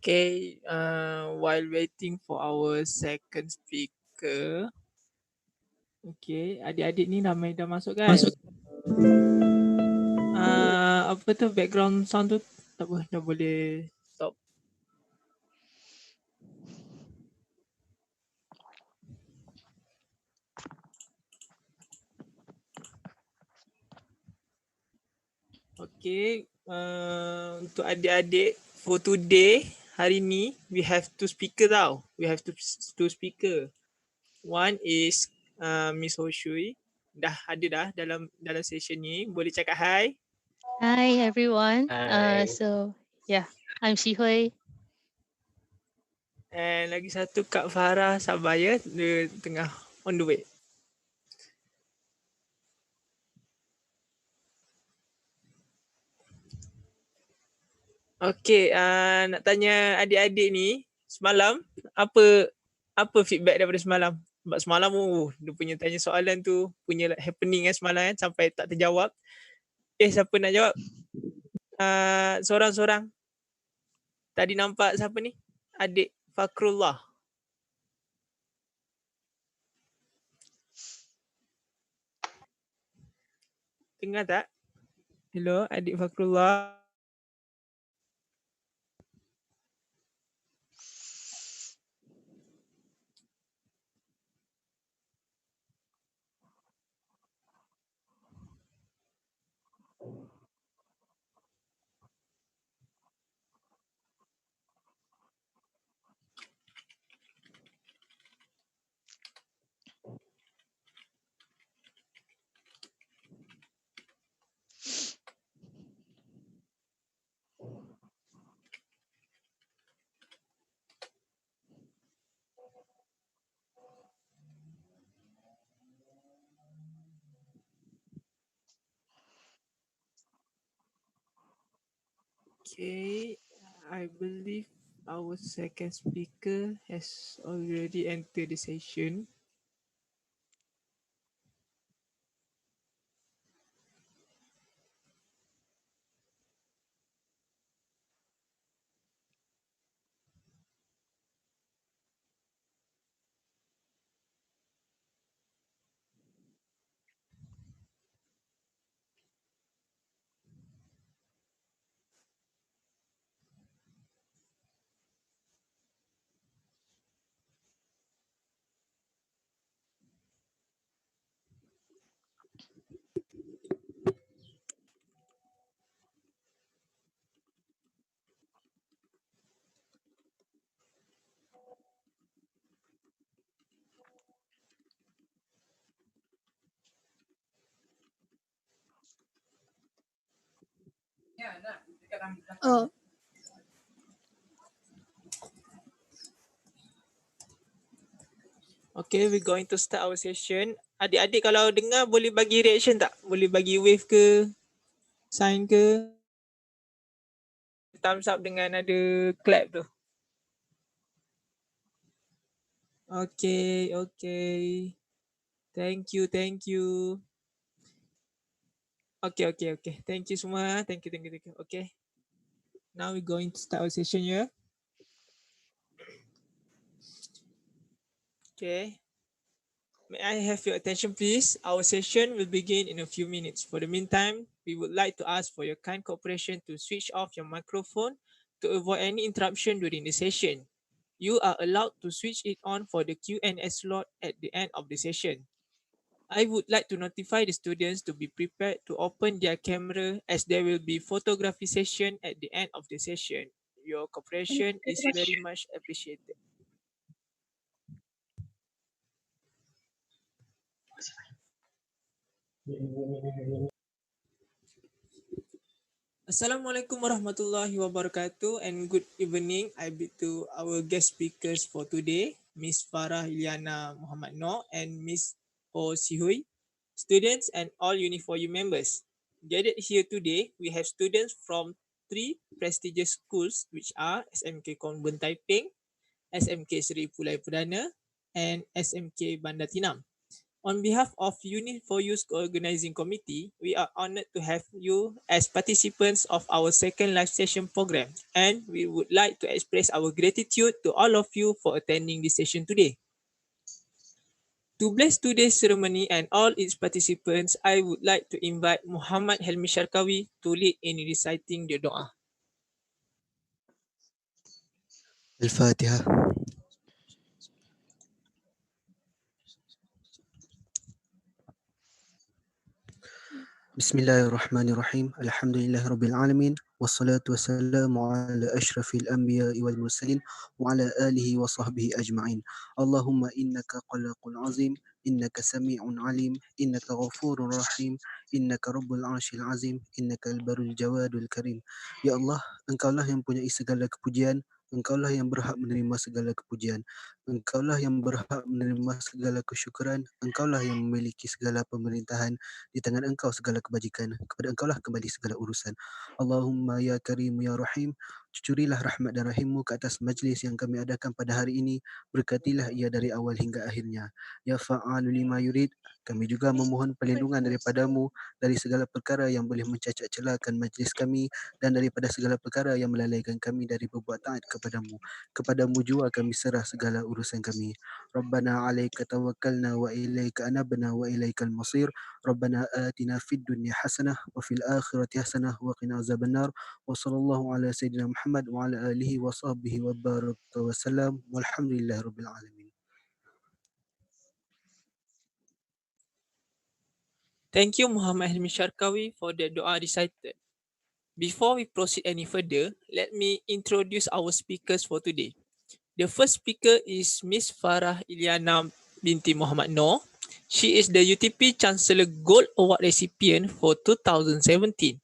Okay, while waiting for our second speaker. Okay, adik-adik ni ramai dah masuk kan? Apa tu background sound tu tak apa, dah boleh stop. Okay, untuk adik-adik for today, hari ni we have two speaker tau. We have two speaker. One is Miss Ho Shui. Dah ada dah dalam session ni. Boleh cakap hi. Hi everyone. Hi. So yeah, I'm Xihui. And lagi satu Kak Farah sabar ya, dia tengah on the way. Okay, nak tanya adik-adik ni semalam apa feedback daripada semalam? Sebab semalam dia punya tanya soalan tu punya happening kan semalam kan sampai tak terjawab. Siapa nak jawab? Seorang-seorang. Tadi nampak siapa ni? Adik Fakrullah. Dengar tak? Hello, adik Fakrullah. Okay, I believe our second speaker has already entered the session. Oh. Okay, we're going to start our session. Adik-adik kalau dengar boleh bagi reaction tak? Boleh bagi wave ke? Sign ke? Thumbs up dengan ada clap tu. Okay, okay. Thank you. Okay. Thank you semua. Thank you. Okay. Now we're going to start our session here. Okay. May I have your attention please? Our session will begin in a few minutes. For the meantime, we would like to ask for your kind cooperation to switch off your microphone to avoid any interruption during the session. You are allowed to switch it on for the Q&A slot at the end of the session. I would like to notify the students to be prepared to open their camera as there will be photography session at the end of the session. Your cooperation is very much appreciated. Assalamualaikum warahmatullahi wabarakatuh and good evening. I bid to our guest speakers for today, Miss Farah Iliana Muhammad Noor and Miss Ho Sihui, students and all UNI4U members. Gathered here today, we have students from three prestigious schools which are SMK Kongbun Taiping, SMK Seri Pulai Perdana and SMK Bandar Tinam. On behalf of UNI4U's organizing committee, we are honored to have you as participants of our second live session program, and we would like to express our gratitude to all of you for attending this session today. To bless today's ceremony and all its participants, I would like to invite Muhammad Helmi Sharkawi to lead in reciting the dua. الفاتحة. بسم الله الرحمن الرحيم الحمد لله رب العالمين والصلاة والسلام على أشرف الأنبياء والمرسلين وعلى آله وصحبه أجمعين. اللهم إنك خلاق عظيم، إنك سميع عليم، إنك غفور رحيم، إنك رب العرش العظيم، إنك البر الجواد الكريم. Ya Allah, Engkaulah yang punya segala kepujian, Engkaulah yang berhak menerima segala kepujian, Engkaulah yang berhak menerima segala kesyukuran, Engkaulah yang memiliki segala pemerintahan, di tangan Engkau segala kebajikan, kepada Engkaulah kembali segala urusan. Allahumma ya Karim ya Rahim, cucurilah rahmat dan rahimmu ke atas majlis yang kami adakan pada hari ini, berkatilah ia dari awal hingga akhirnya. Ya fa'alu lima yurid, kami juga memohon perlindungan daripadamu dari segala perkara yang boleh mencacat celakan majlis kami dan daripada segala perkara yang melalaikan kami dari berbuat taat kepadamu. Kepadamu jua kami serah segala urusan kami. Rabbana alaika tawakkalna wa ilaika anabna wa ilaikal masir. ربنا آتنا في الدنيا حسنة وفي الآخرة حسنة وقنا عذاب النار وصلى الله على سيدنا محمد وعلى آله وصحبه وبارك وسلم والحمد لله رب العالمين. Thank you, Muhammad Helmi Sharkawi, for the dua recited. Before we proceed any further, let me introduce our speakers for today. The first speaker is Miss Farah Iliana binti Muhammad Noor. She is the UTP Chancellor Gold Award recipient for 2017.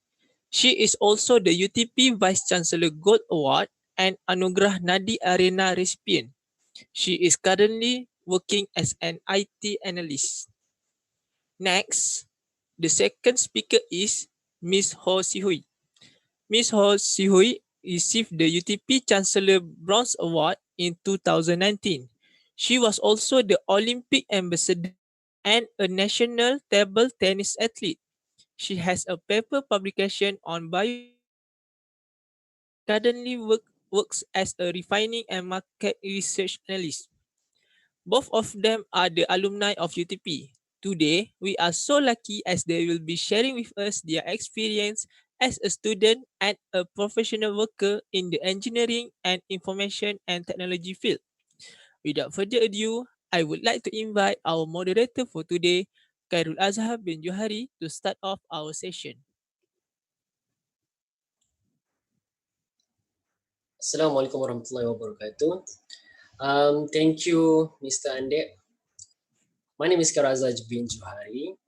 She is also the UTP Vice Chancellor Gold Award and Anugerah Nadi Arena recipient. She is currently working as an IT analyst. Next, the second speaker is Miss Ho Sihui. Miss Ho Sihui received the UTP Chancellor Bronze Award in 2019. She was also the Olympic ambassador and a national table tennis athlete. She has a paper publication on biotechnology and currently works as a refining and market research analyst. Both of them are the alumni of UTP. Today, we are so lucky as they will be sharing with us their experience as a student and a professional worker in the engineering and information and technology field. Without further ado, I would like to invite our moderator for today, Khairul Azhar bin Johari, to start off our session. Assalamualaikum warahmatullahi wabarakatuh. Thank you, Mr. Ande. My name is Karazaj bin Johari.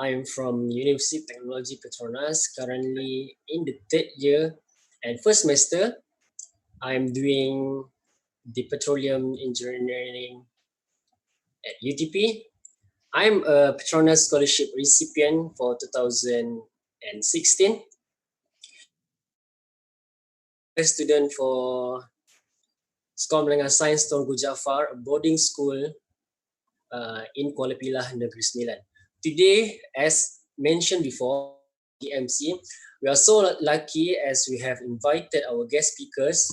I am from University of Technology Petronas, currently in the third year and first semester. I am doing the petroleum engineering at UTP. I'm a Petronas scholarship recipient for 2016. A student for Sekolah Menengah Sains Tunku Jaafar, a boarding school in Kuala Pilah, Negeri Sembilan. Today, as mentioned before, TMC, we are so lucky as we have invited our guest speakers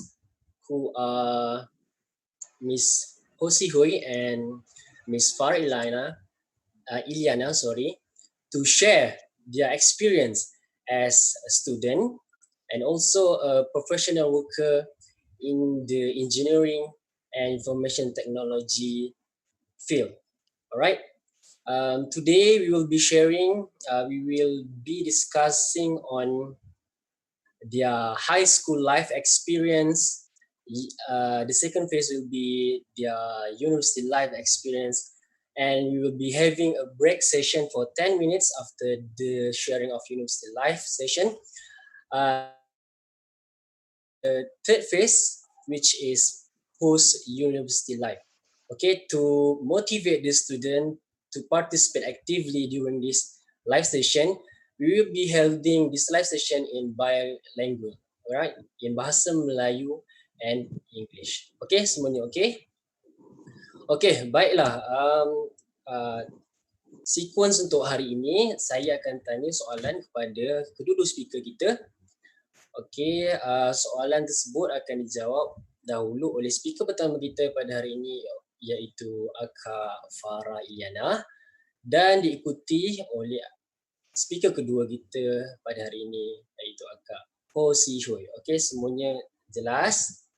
who are Miss Hosi Hui and Miss Farah Iliana, to share their experience as a student and also a professional worker in the engineering and information technology field. All right. Today we will be sharing, we will be discussing on their high school life experience. The second phase will be their university life experience, and we will be having a break session for 10 minutes after the sharing of university life session. The third phase, which is post-university life. Okay, to motivate the student to participate actively during this live session, we will be holding this live session in bilingual, alright, in bahasa Melayu and English. Okay, semuanya okay? Okay, baiklah. sequence untuk hari ini, saya akan tanya soalan kepada kedua-dua speaker kita. Okey, soalan tersebut akan dijawab dahulu oleh speaker pertama kita pada hari ini, iaitu Akak Farah Iliana, dan diikuti oleh speaker kedua kita pada hari ini, iaitu Akak Ho Si Hui. Okey, semuanya jelas?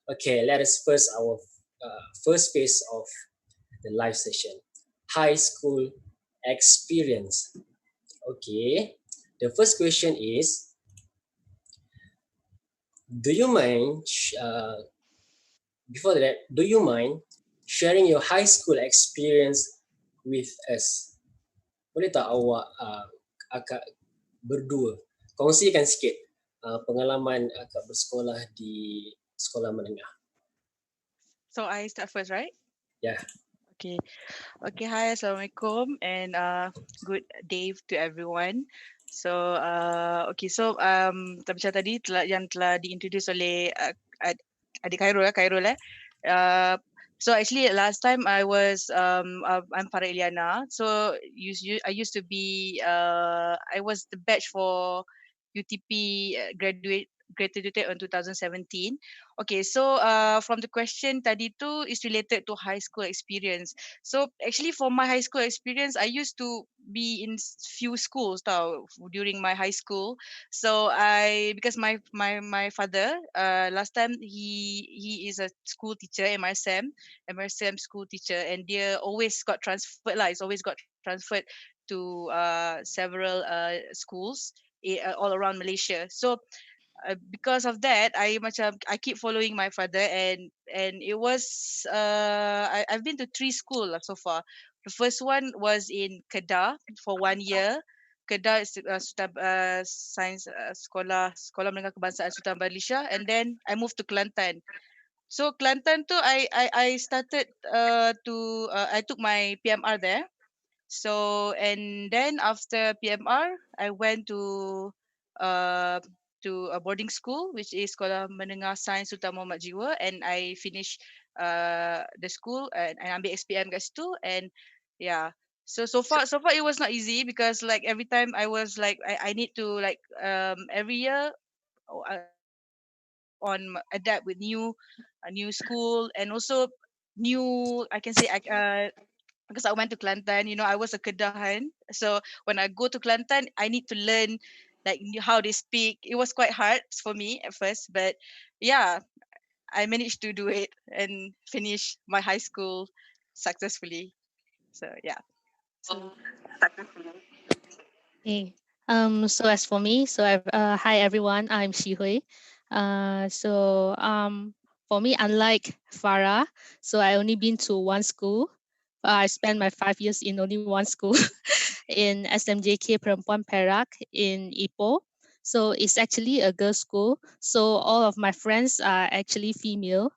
Okay, let us first our first phase of the live session. High school experience. Okay, the first question is, do you mind, before that, do you mind sharing your high school experience with us? Boleh tak awak akak berdua kongsikan sikit pengalaman akak bersekolah di sekolah menengah? So I start first, right? Yeah. Okay. Okay. Hi. Assalamualaikum and good day to everyone. So okay. So macam tadi yang telah diintroduce oleh adik Khairul Uh, so actually last time I was I'm Farah Iliana. So I used to be I was the batch for UTP graduated in 2017. Okay, so from the question tadi tu is related to high school experience. So actually for my high school experience, I used to be in few schools tau during my high school. So because my father last time he is a school teacher, MRSM school teacher, and they always got transferred lah. It's always got transferred to several schools all around Malaysia. So because of that, I keep following my father, and it was I've been to 3 schools so far. The first one was in Kedah for 1 year. Kedah is Sains Sekolah Menengah Kebangsaan Sultan Balisha, and then I moved to Kelantan. So Kelantan tu I started I took my PMR there. So and then after PMR, I went uh to a boarding school, which is Sekolah Menengah Sains Sultan Muhammad Jiwa, and I finished the school, and I ambil SPM kat situ, and yeah. So far it was not easy, because like every time I was like I need to like every year adapt with a new school, and also new, I can say, because I went to Kelantan, I was a Kedahan. So when I go to Kelantan, I need to learn like how they speak. It was quite hard for me at first, but yeah, I managed to do it and finish my high school successfully. So yeah. So Okay. So as for me, hi everyone, I'm Hui. For me, unlike Farah, so I only been to one school. I spent my 5 years in only one school in SMJK Perempuan Perak in Ipoh. So it's actually a girls' school. So all of my friends are actually female.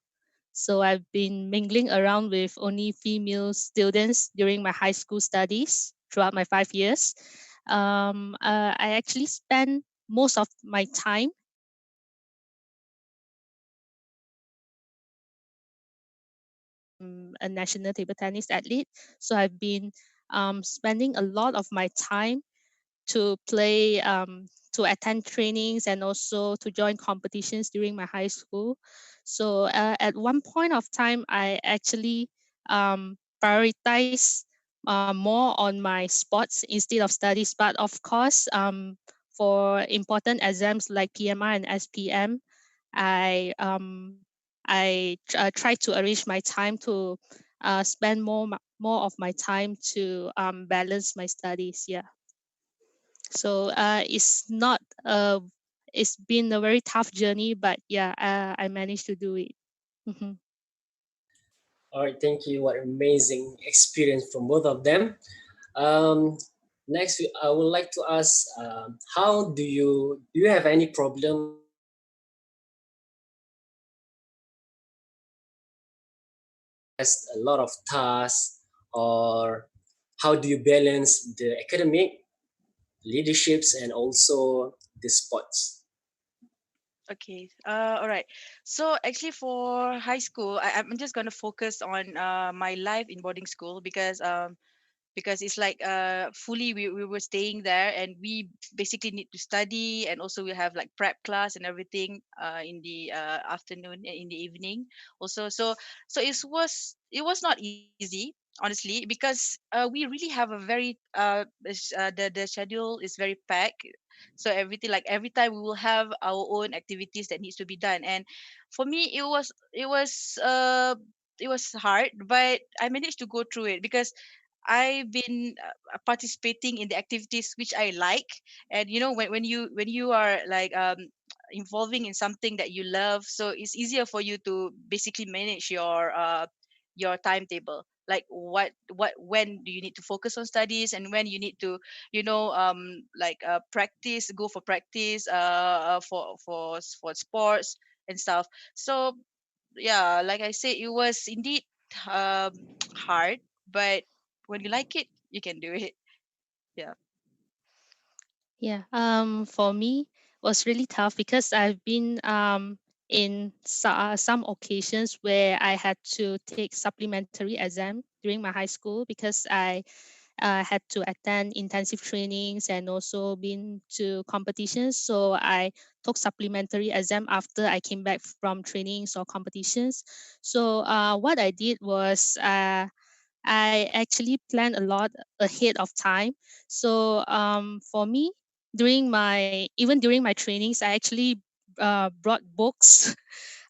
So I've been mingling around with only female students during my high school studies throughout my 5 years. I actually spend most of my time a national table tennis athlete. So I've been spending a lot of my time to play, to attend trainings, and also to join competitions during my high school. So at one point of time, I actually prioritize more on my sports instead of studies. But of course, for important exams like PMR and SPM, I try to arrange my time to spend more of my time to balance my studies. Yeah. So it's been a very tough journey, but yeah, I managed to do it. Mhm. All right, thank you. What amazing experience from both of them. Next, I would like to ask, how do you have any problem as a lot of tasks, or how do you balance the academic, leaderships, and also the sports? okay. All right. So actually for high school, I'm just gonna focus on my life in boarding school, because because it's like fully we were staying there, and we basically need to study, and also we have like prep class and everything in the afternoon and in the evening also. So it was not easy, honestly, because we really have a very the schedule is very packed. So everything, like every time we will have our own activities that needs to be done. And for me it was hard, but I managed to go through it because I've been participating in the activities which I like. And when you are like involving in something that you love, so it's easier for you to basically manage your timetable, like what when do you need to focus on studies, and when you need to like practice, go for practice for sports and stuff. So yeah, like I said, it was indeed um hard, but when you like it, you can do it. Yeah. Yeah. For me, was really tough because I've been in some occasions where I had to take supplementary exam during my high school because I had to attend intensive trainings and also been to competitions. So I took supplementary exam after I came back from trainings or competitions. So what I did was I actually planned a lot ahead of time. So for me, even during my trainings, I actually brought books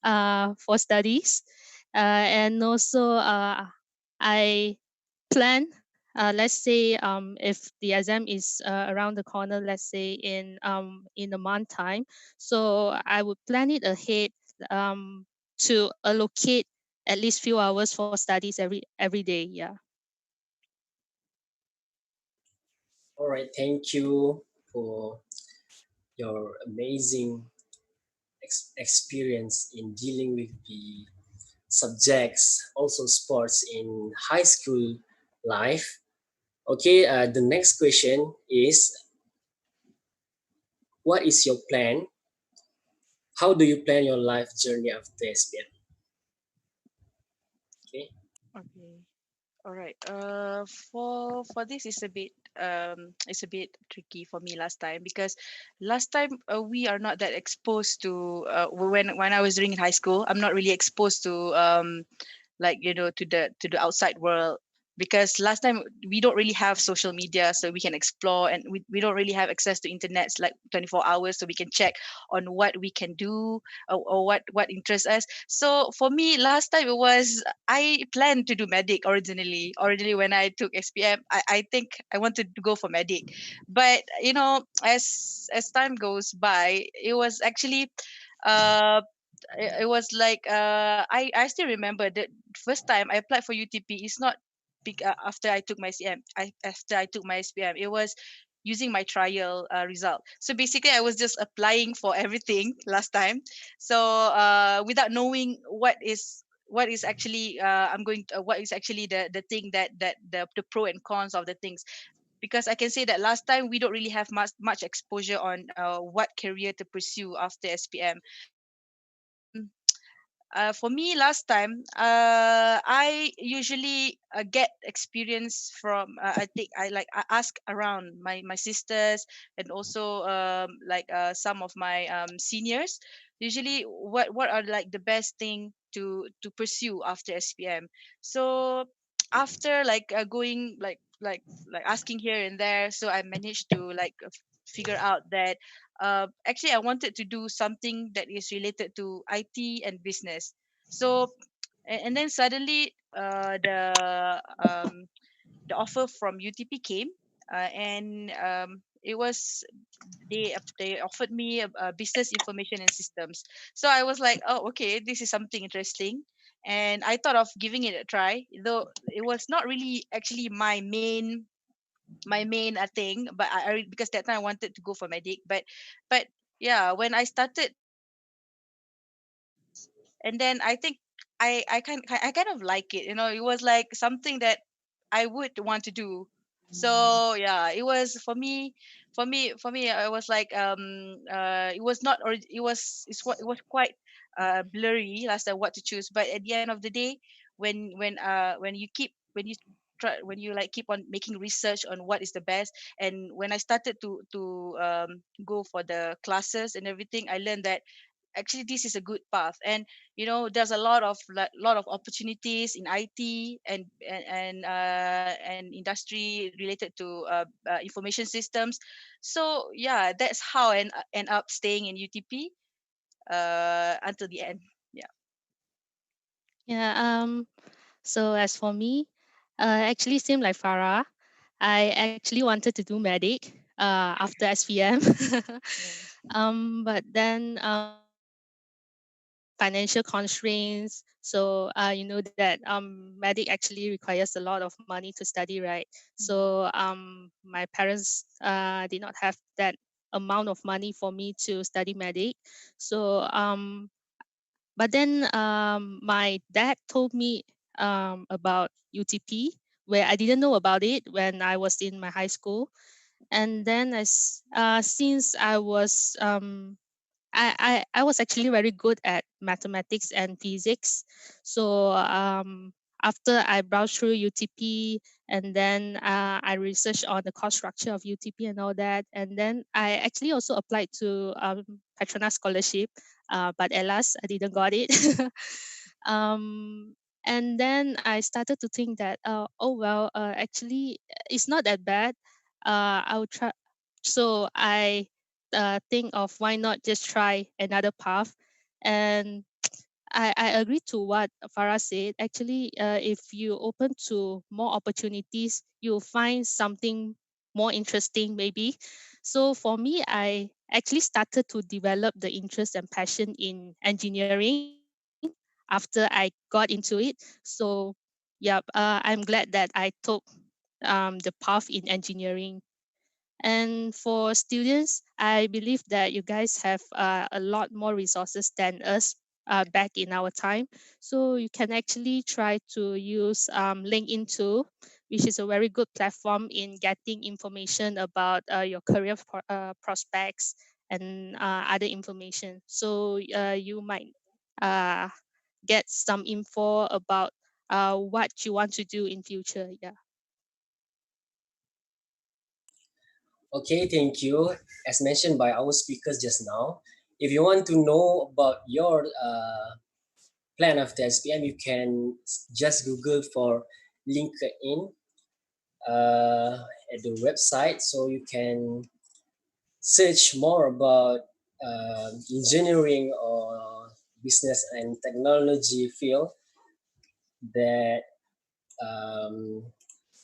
for studies, and also I plan. Let's say if the exam is around the corner, let's say in a month time, so I would plan it ahead um, to allocate at least few hours for studies every day. Yeah. All right, thank you for your amazing experience in dealing with the subjects, also sports in high school life. Okay, the next question is, what is your plan? How do you plan your life journey after SPM? Okay. Okay. All right. For this is a bit it's a bit tricky for me last time, because last time we are not that exposed to when I was during in high school. I'm not really exposed to like to the outside world, because last time we don't really have social media, so we can explore, and we don't really have access to internet like 24 hours, so we can check on what we can do, or what interests us. So for me last time it was, I planned to do medic originally when I took SPM. I think I wanted to go for medic, but as time goes by, it was actually uh it was like I still remember the first time I applied for UTP is not after I took my after I took my SPM. It was using my trial result. So basically I was just applying for everything last time. So without knowing what is actually I'm going to, what is actually the thing that the pro and cons of the things, because I can say that last time we don't really have much exposure on what career to pursue after SPM. So for me last time, I usually get experience from I think I ask around my sisters, and also like some of my seniors, usually what are like the best thing to pursue after SPM. So after like going like asking here and there, so I managed to like figure out that actually I wanted to do something that is related to IT and business. So and then suddenly the offer from UTP came, and it was they offered me a business information and systems. So I was like, oh, okay, this is something interesting, and I thought of giving it a try, though it was not really actually my main thing, but because that time I wanted to go for medic, but yeah, when I started and then I think I kind of like it. It was like something that I would want to do. So yeah, it was for me. I was like it was not, or it was quite blurry last time what to choose. But at the end of the day, when you try, when you like keep on making research on what is the best. And when I started to go for the classes and everything, I learned that actually this is a good path. And there's a lot of opportunities in IT and industry related to information systems. So yeah, that's how I end up staying in UTP until the end. Yeah. Yeah. So as for me, actually same like Farah. I actually wanted to do medic after SPM. Yes. But then due to financial constraints, so you know that medic actually requires a lot of money to study, right? Mm. So my parents did not have that amount of money for me to study medic. So but then my dad told me about UTP, where I didn't know about it when I was in my high school. And then since I was actually very good at mathematics and physics. So after I browsed through UTP, and then I researched on the course structure of UTP and all that. And then I actually also applied to Petronas scholarship, but alas, I didn't got it. um, and then I started to think that, oh well, actually, it's not that bad. I'll try. So I think of why not just try another path. And I agree to what Farah said. Actually, if you open to more opportunities, you'll find something more interesting, maybe. So for me, I actually started to develop the interest and passion in engineering after I got into it. So, yeah, I'm glad that I took the path in engineering. And for students, I believe that you guys have a lot more resources than us back in our time. So you can actually try to use LinkedIn too, which is a very good platform in getting information about your career prospects and other information. So you might uh, get some info about what you want to do in future. Yeah. Okay, thank you. As mentioned by our speakers just now, if you want to know about your plan after SPM, you can just Google for LinkedIn at the website, so you can search more about engineering or business and technology field that um,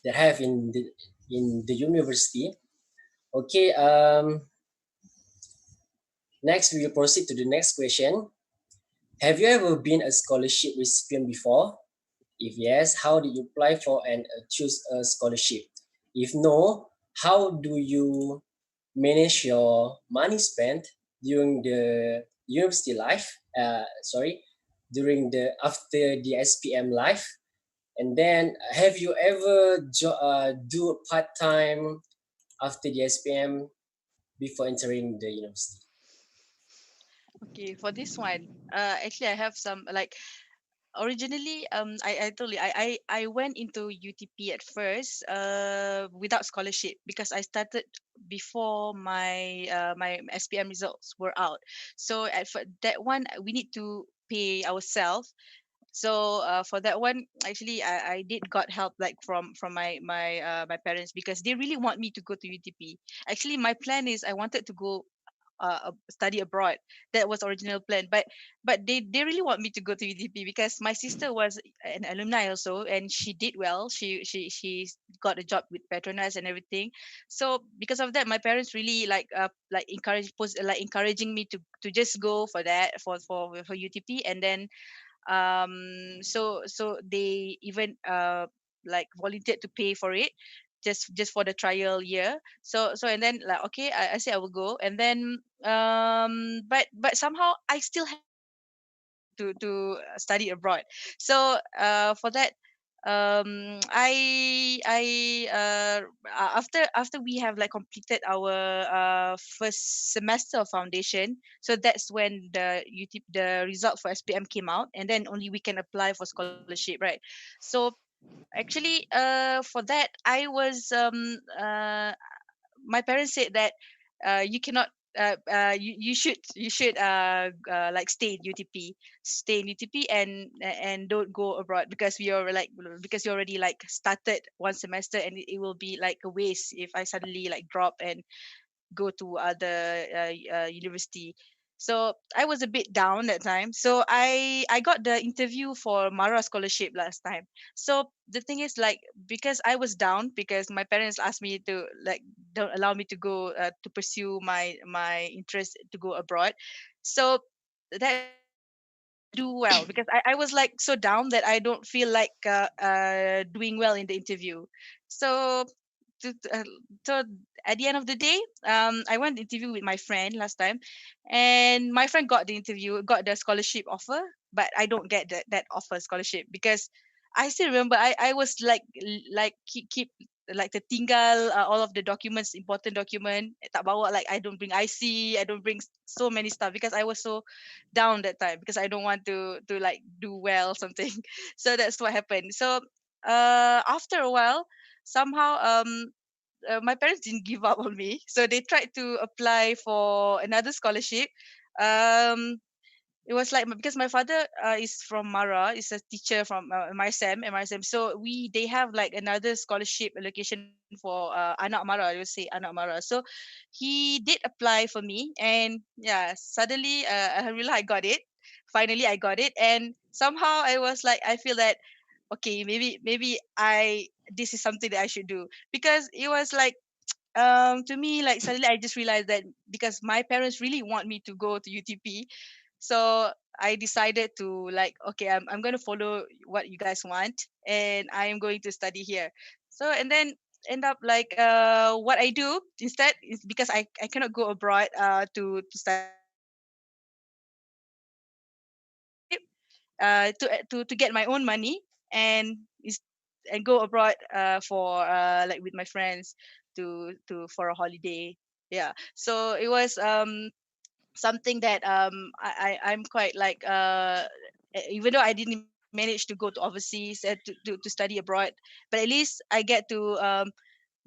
that have in the university. Okay. Next, we will proceed to the next question. Have you ever been a scholarship recipient before? If yes, how did you apply for and choose a scholarship? If no, how do you manage your money spent during the university life? During the after the SPM life. And then, have you ever do part time after the SPM before entering the university? Okay, for this one, actually I have some like originally I told you I went into UTP at first without scholarship because I started before my SPM results were out. So for that one we need to pay ourselves. So for that one actually I did got help like from my parents because they really want me to go to UTP. Actually my plan is I wanted to go study abroad. That was original plan, but they really want me to go to UTP because my sister was an alumni also, and she did well. She got a job with Petronas and everything. So because of that, my parents really encouraging me to just go for that for UTP. And then so they even like volunteered to pay for it just for the trial year. So and then like okay, I say I will go. And then but somehow I still have the dream to study abroad. So for that after we have like completed our first semester of foundation, so that's when the result for SPM came out, and then only we can apply for scholarship, right? So Actually, for that, I was my parents said that you cannot you should like stay in UTP and don't go abroad because we are like because you already like started one semester and it will be like a waste if I suddenly like drop and go to other university. So I was a bit down that time. So I got the interview for Mara scholarship last time. So the thing is like because I was down because my parents asked me to like don't allow me to go to pursue my interest to go abroad. So that's why I didn't do well because I was like so down that I don't feel like doing well in the interview. So to, to, uh, so at the end of the day, I went to interview with my friend last time, and my friend got the interview, got the scholarship offer, but I don't get that offer scholarship because I still remember I was like keep like tertinggal all of the documents, important document tak bawa, like I don't bring IC, I don't bring so many stuff because I was so down that time because I don't want to like do well something. So that's what happened. So after a while somehow my parents didn't give up on me, so they tried to apply for another scholarship. um it was like because my father is from Mara, is a teacher from MRSM. So they have like another scholarship allocation for anak Mara. They would say anak Mara. So he did apply for me, and yeah, suddenly alhamdulillah I got it. Finally, I got it, and somehow I was like, I feel that okay, maybe I this is something that I should do because it was like to me like suddenly I just realized that because my parents really want me to go to UTP, so I decided to like okay, I'm going to follow what you guys want and I am going to study here. So and then end up like what I do instead is because I cannot go abroad to study, so I apply for another scholarship to get my own money and and go abroad for like with my friends to for a holiday. Yeah, so it was something that I'm quite like even though I didn't manage to go to overseas to study abroad, but at least I get to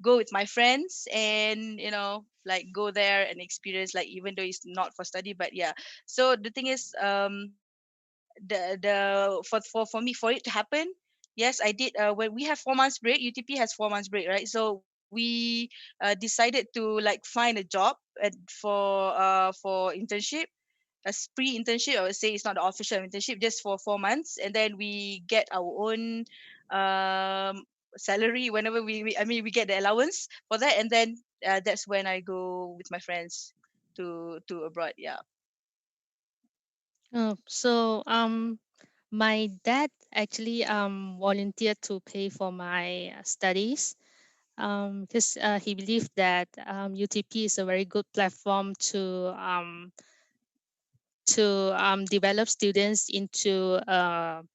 go with my friends and like go there and experience, like even though it's not for study, but yeah. So the thing is the for me for it to happen, yes I did. When we have 4 months break, UTP has 4 months break, right? So we decided to like find a job for internship, as pre-internship. I would say it's not the official internship, just for 4 months, and then we get our own um salary whenever I mean we get the allowance for that, and then that's when I go with my friends to abroad. Yeah. So my dad actually volunteered to pay for my studies because he believed that UTP is a very good platform to develop students into um,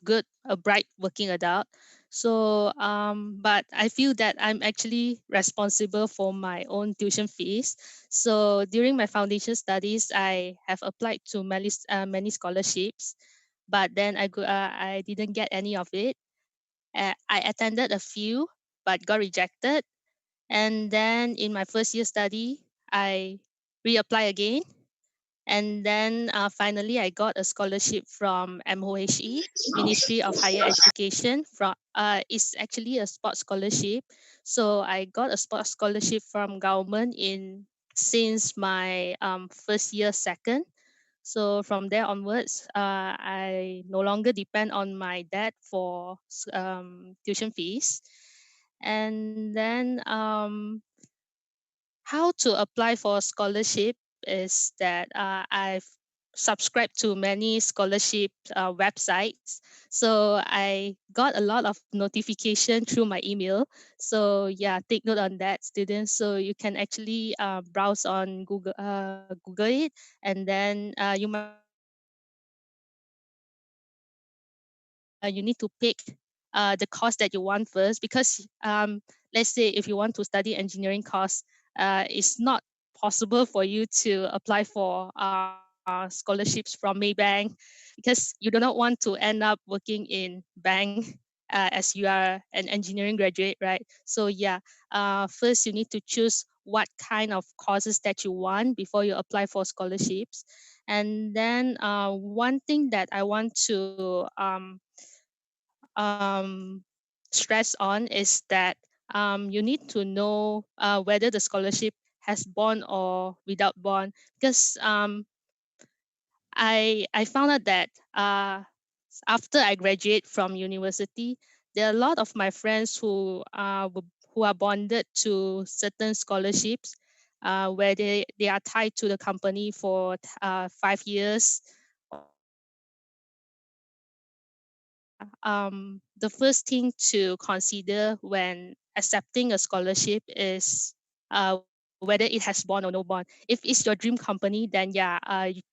good, a bright working adult. But I feel that I'm actually responsible for my own tuition fees. So during my foundation studies, I have applied to many scholarships, but then I didn't get any of it. I attended a few, but got rejected. And then in my first year study, I reapply again, and then finally, I got a scholarship from MOHE, Ministry of Higher Education. It's actually a sports scholarship. So I got a sports scholarship from government in since my first year second. So from there onwards, I no longer depend on my dad for tuition fees. And then how to apply for a scholarship is that I've subscribed to many scholarship websites. So I got a lot of notification through my email. So yeah, take note on that, students. So you can actually browse on Google it, and then you might you need to pick the course that you want first, because let's say if you want to study engineering course, it's not possible for you to apply for scholarships from Maybank, because you do not want to end up working in bank as you are an engineering graduate, right? So yeah, first you need to choose what kind of courses that you want before you apply for scholarships. And then one thing that I want to um, stress on is that you need to know whether the scholarship has bond or without bond, because I found out that after I graduate from university, there are a lot of my friends who are bonded to certain scholarships, where they are tied to the company for 5 years or more. So the first thing to consider when accepting a scholarship is whether it has bond or no bond. If it's your dream company, then yeah,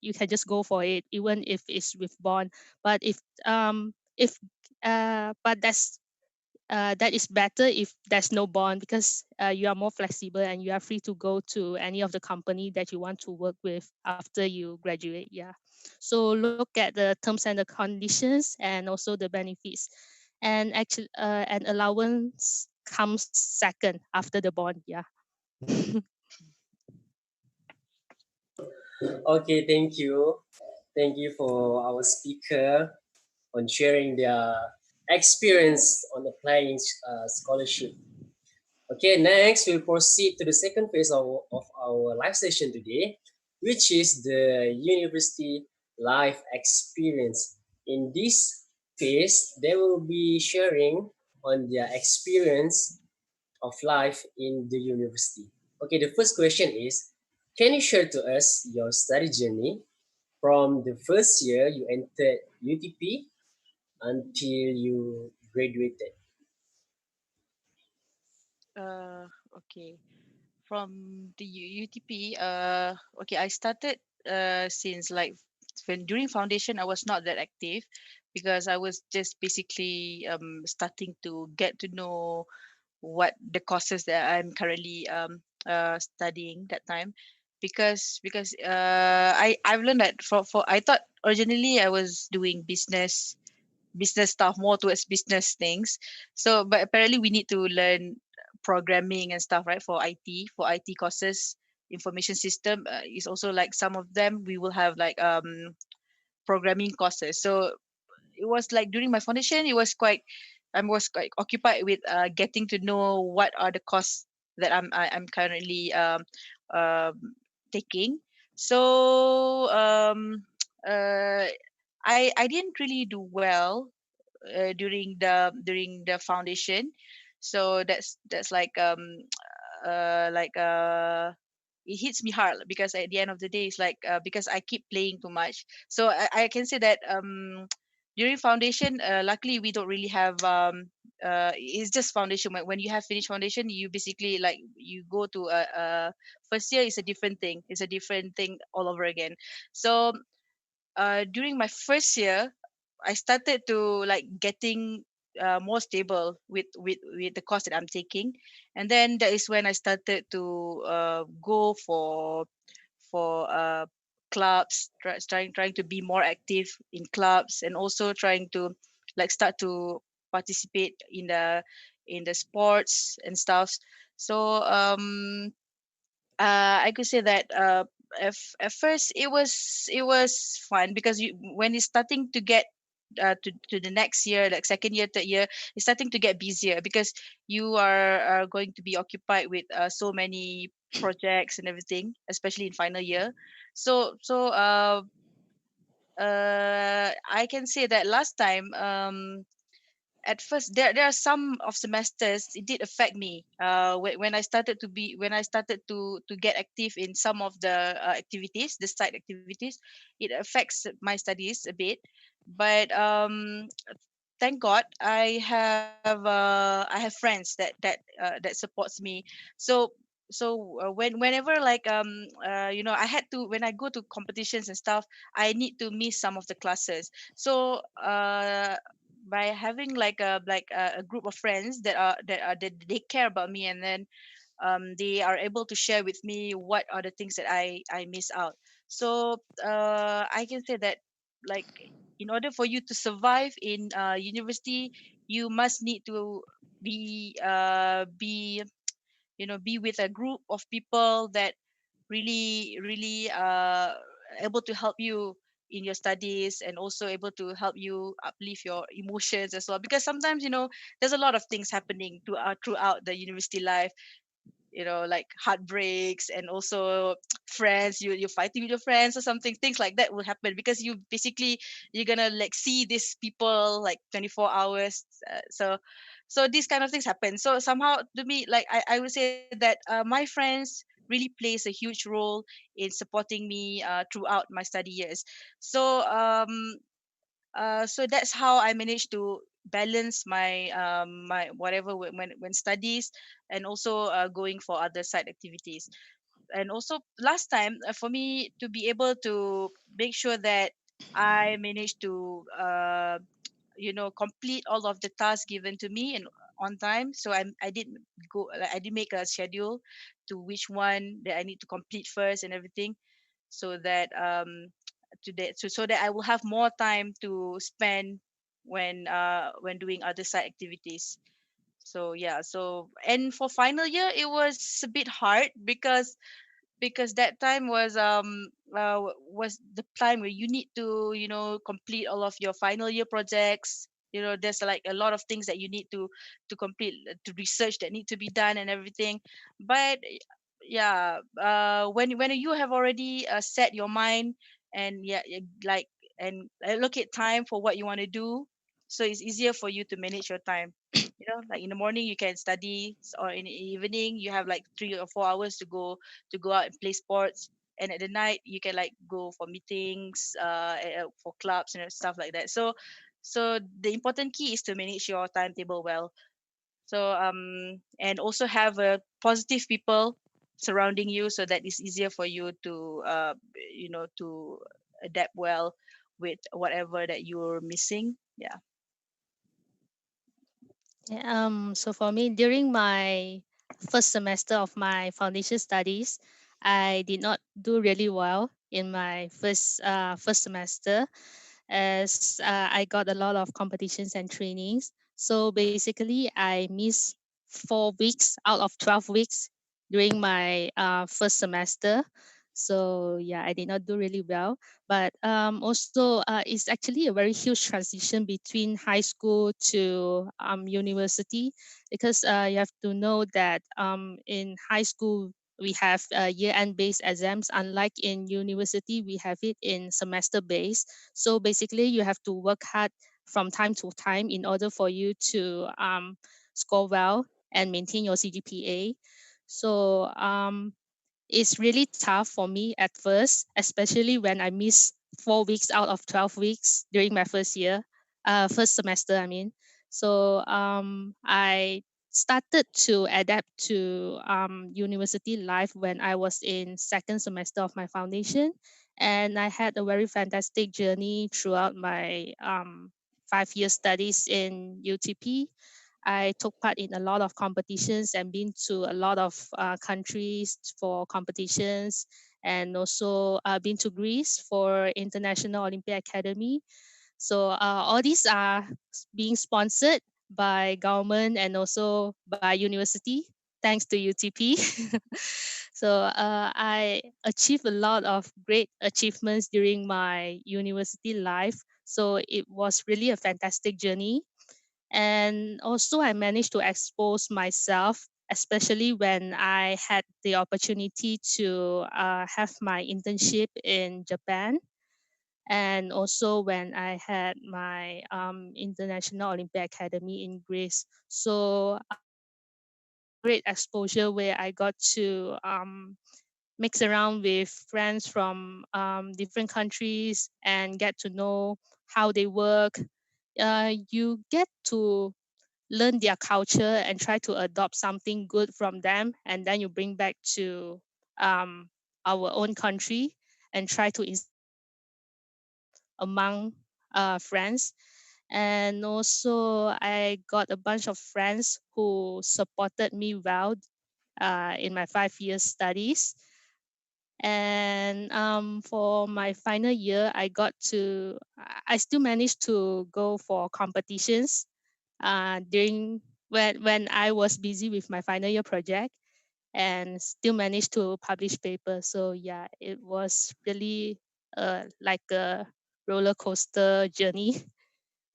you can just go for it, even if it's with bond. But if but that is better if there's no bond, because you are more flexible and you are free to go to any of the company that you want to work with after you graduate. Yeah. So look at the terms and the conditions and also the benefits. And actually, an allowance comes second after the bond. Yeah. Okay, thank you. Thank you for our speaker on sharing their experience on applying scholarship. Okay, next we'll proceed to the second phase of our live session today, which is the university life experience. In this phase, they will be sharing on their experience of life in the university. Okay, the first question is, can you share to us your study journey from the first year you entered UTP until you graduated? Uh, okay. From the UTP, okay, I started since like when during foundation I was not that active because I was just basically starting to get to know what the courses that I'm currently studying that time, because I've learned that for I thought originally I was doing business stuff, more towards business things. So but apparently we need to learn programming and stuff, right? For IT courses, information system is also like some of them we will have like programming courses. So it was like during my foundation it was quite, I was quite occupied with getting to know what are the courses that I'm currently um taking. So uh I didn't really do well during the foundation. So that's like it hits me hard because at the end of the day it's like because I keep playing too much. So I can say that during foundation luckily we don't really have it's just foundation. When you have finished foundation you basically like you go to a first year is a different thing, it's a different thing all over again. So during my first year, I started to like getting more stable with the course that I'm taking, and then that is when I started to go for clubs, trying to be more active in clubs, and also trying to like start to participate in the sports and stuff. So I could say that at first it was fun because when it's starting to get to the next year, like second year, third year, it's starting to get busier because you are going to be occupied with so many projects and everything, especially in final year. So I can say that last time at first there are some of semesters it did affect me when I started to get active in some of the activities, the side activities. It affects my studies a bit, but thank God I have friends that supports me. So so whenever like I had to, when I go to competitions and stuff, I need to miss some of the classes. So by having like a group of friends that they care about me, and then they are able to share with me what are the things that I miss out. So I can say that, like, in order for you to survive in university, you must need to be be with a group of people that really able to help you in your studies, and also able to help you uplift your emotions as well, because sometimes there's a lot of things happening throughout the university life, like heartbreaks, and also friends, you're fighting with your friends or something, things like that will happen, because you're gonna like see these people like 24 hours. So these kind of things happen. So somehow, to me, like, I would say that my friends really plays a huge role in supporting me throughout my study years. So that's how I managed to balance my whatever, when studies, and also going for other side activities. And also, last time, for me to be able to make sure that I managed to complete all of the tasks given to me and on time. So I did go like, I did make a schedule to which one that I need to complete first and everything, so that so that I will have more time to spend when doing other side activities. So yeah, so, and for final year it was a bit hard, because that time was the time where you need to complete all of your final year projects. There's like a lot of things that you need to complete, to research that need to be done and everything. But yeah, when you have already set your mind, and yeah, like, and allocate time for what you want to do, so it's easier for you to manage your time. Like in the morning you can study, or in the evening you have like 3 or 4 hours to go out and play sports, and at the night you can like go for meetings, for clubs and stuff like that. So the important key is to manage your timetable well. So and also have a positive people surrounding you, so that it's easier for you to adapt well with whatever that you're missing. Yeah. Yeah, so for me, during my first semester of my foundation studies, I did not do really well in my first semester, as I got a lot of competitions and trainings. So basically, I missed 4 weeks out of 12 weeks during my first semester. So yeah, I did not do really well. But also, it's actually a very huge transition between high school to university, because you have to know that in high school we have year-end based exams, unlike in university we have it in semester based. So basically, you have to work hard from time to time in order for you to score well and maintain your CGPA. So it's really tough for me at first, especially when I missed 4 weeks out of 12 weeks during my first semester. I mean, so I started to adapt to university life when I was in second semester of my foundation, and I had a very fantastic journey throughout my 5 year studies in UTP. I took part in a lot of competitions and been to a lot of countries for competitions, and also been to Greece for International Olympic Academy. So all these are being sponsored by government and also by university, thanks to UTP. So I achieved a lot of great achievements during my university life. So it was really a fantastic journey. And also, I managed to expose myself, especially when I had the opportunity to have my internship in Japan, and also when I had my International Olympic Academy in Greece. So it was a great exposure where I got to mix around with friends from different countries and get to know how they work. You get to learn their culture and try to adopt something good from them, and then you bring back to um, our own country and try to instill among friends. And also, I got a bunch of friends who supported me well in my 5 years studies. And for my final year, I still managed to go for competitions during when I was busy with my final year project, and still managed to publish papers. So yeah, it was really like a roller coaster journey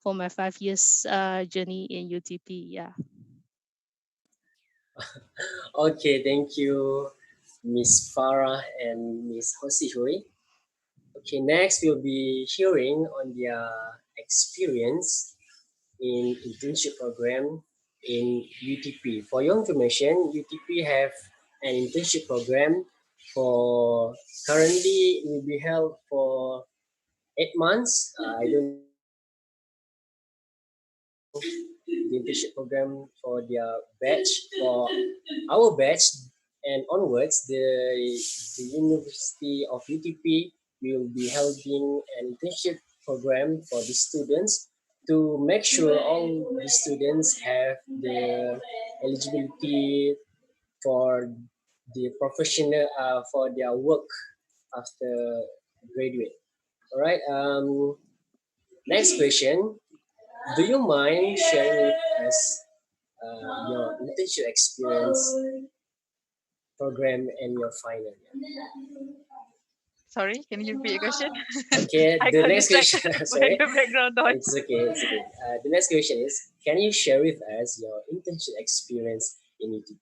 for my 5 years journey in UTP. Yeah. Okay, thank you, Miss Farah and Miss Hosihui. Okay, next we'll be hearing on their experience in internship program in UTP. For your information, UTP have an internship program for currently it will be held for 8 months. I don't know the internship program for their batch. For our batch and onwards, the University of UTP will be holding an internship program for the students to make sure all the students have the eligibility for the professional for their work after graduate. All right. Next question. Do you mind sharing with us your internship experience, program, and your final year? Sorry, can you repeat your question? Okay, I the got next distracted question. by Sorry, the background noise. it's okay. It's okay. The next question is: can you share with us your internship experience in UTP?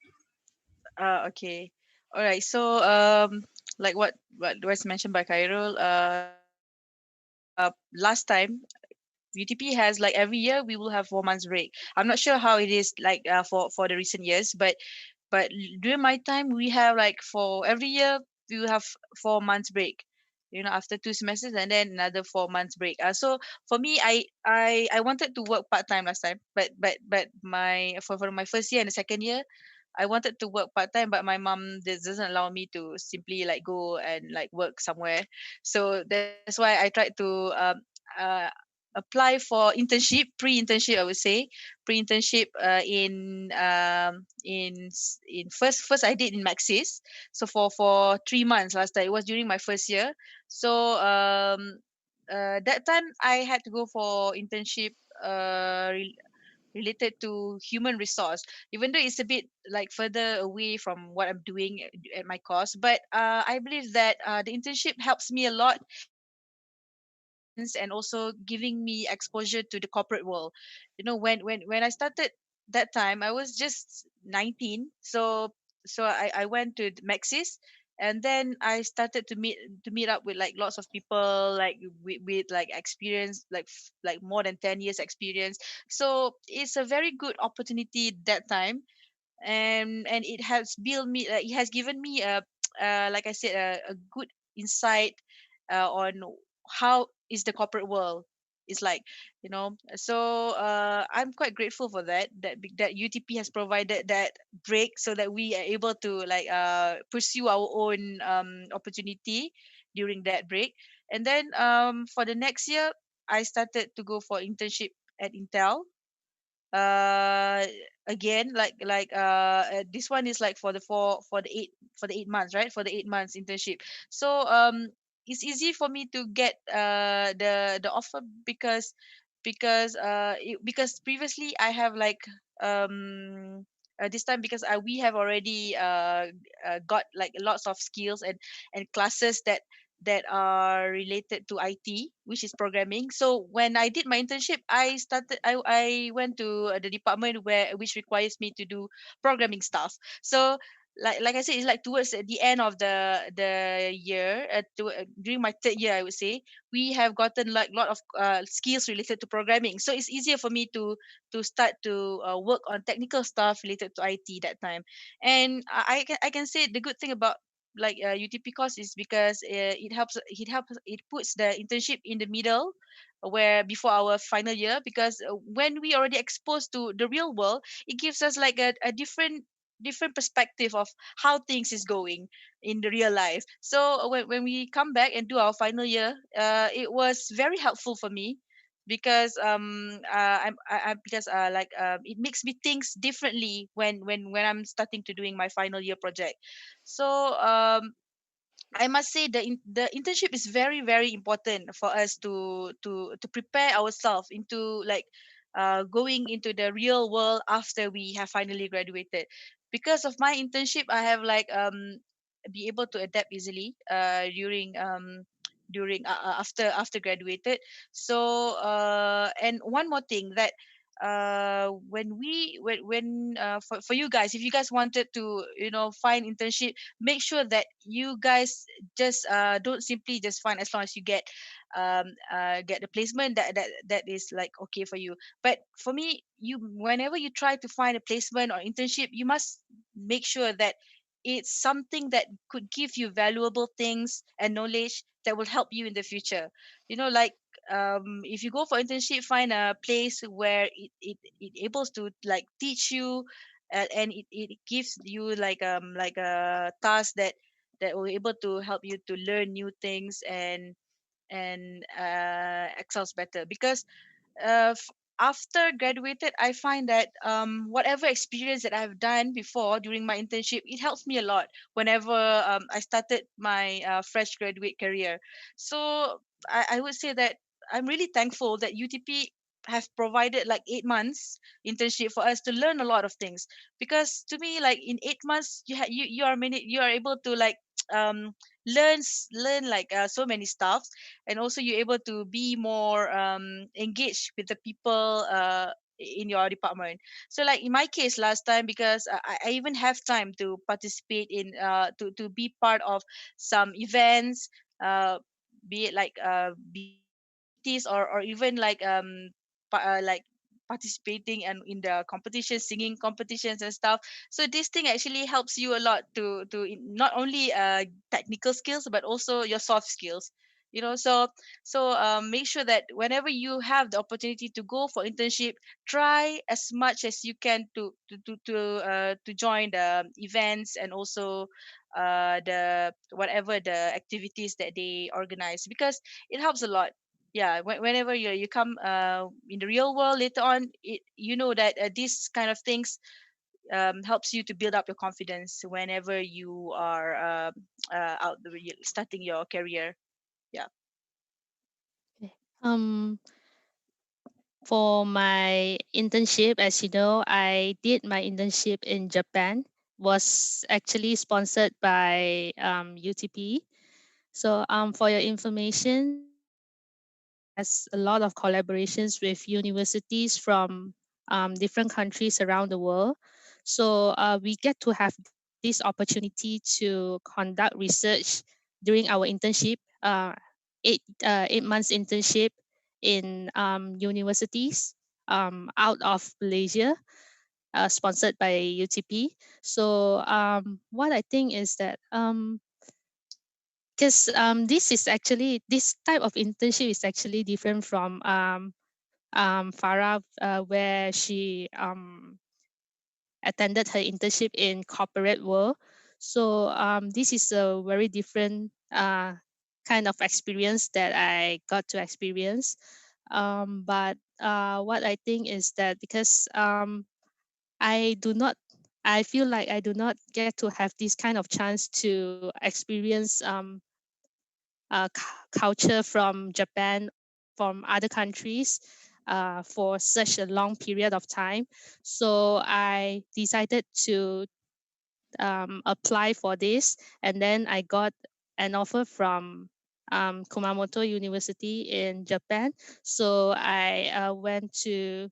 Okay. All right. So like what was mentioned by Khairul, last time UTP has, like, every year we will have 4 months break. I'm not sure how it is like for the recent years, but during my time we have, like, for every year we will have 4 months break. After 2 semesters, and then another 4 months break. So for me, I wanted to work part time last time, but my for my first year and the second year, I wanted to work part time, but my mom doesn't allow me to simply, like, go and, like, work somewhere. So that's why I tried to uh, apply for internship, pre-internship, I would say, pre-internship in first I did in Maxis. So for 3 months last time, it was during my first year. So that time I had to go for internship related to human resource, even though it's a bit, like, further away from what I'm doing at my course. But I believe that the internship helps me a lot in gaining experience and also giving me exposure to the corporate world. When I started that time, I was just 19. So I went to Maxis, and then I started to meet up with, like, lots of people, like, with like experience, like more than 10 years experience. So it's a very good opportunity that time, and it has given me a like I said, a good insight on how is the corporate world is like. So I'm quite grateful for that UTP has provided that break, so that we are able to, like, pursue our own opportunity during that break. And then for the next year, I started to go for internship at Intel. uh Again, this one is, like, for the 8 months, right? For the 8 months internship. So it's easy for me to get the offer, because previously I have, like, this time, because we have already got, like, lots of skills and classes that are related to IT, which is programming. So when I did my internship, I went to the department which requires me to do programming stuff. So, like I said, it's like towards the end of the year, during my third year, I would say, we have gotten, like, a lot of skills related to programming. So it's easier for me to start to work on technical stuff related to IT that time. And I can say the good thing about, like, UTP course is because it puts the internship in the middle, where before our final year, because when we already exposed to the real world, it gives us, like, a different perspective of how things is going in the real life. So when we come back and do our final year, it was very helpful for me, because because like it makes me think differently when I'm starting to doing my final year project. So I must say the internship is very important for us to prepare ourselves into like going into the real world after we have finally graduated. Because of my internship, I have like be able to adapt easily during after graduated. So and one more thing that for you guys, if you guys wanted to find internship, make sure that you guys just don't simply just find as long as you get the placement that is like okay for you. But for me, you whenever you try to find a placement or internship, you must make sure that it's something that could give you valuable things and knowledge that will help you in the future. Like if you go for internship, find a place where it able to like teach you, and it gives you like a task that will able to help you to learn new things and excels better. Because after graduated, I find that whatever experience that I've done before during my internship, it helps me a lot whenever I started my fresh graduate career. So I would say that I'm really thankful that UTP have provided like 8 months internship for us to learn a lot of things. Because to me, like in 8 months, you are able to like um learn like so many stuff, and also you're able to be more engaged with the people in your department. So like in my case last time, because I even have time to participate in to be part of some events, uh be it like be it activities, or even like participating and in the competitions, singing competitions and stuff. So this thing actually helps you a lot not only technical skills but also your soft skills. So make sure that whenever you have the opportunity to go for internship, try as much as you can to join the events, and also the whatever the activities that they organize, because it helps a lot. Yeah, whenever you come in the real world later on, you know that these kind of things helps you to build up your confidence whenever you are starting your career. Yeah. Okay. For my internship, as you know, I did my internship in Japan. Was actually sponsored by UTP. So for your information, has a lot of collaborations with universities from different countries around the world. So we get to have this opportunity to conduct research during our internship, 8 months internship in universities out of Malaysia, sponsored by UTP. So what I think is that because this type of internship is actually different from Farah, where she attended her internship in corporate world. So this is a very different kind of experience that I got to experience. But what I think is that because I do not, I feel like I do not get to have this kind of chance to experience culture from Japan, from other countries for such a long period of time. So I decided to apply for this, and then I got an offer from Kumamoto University in Japan. So I went to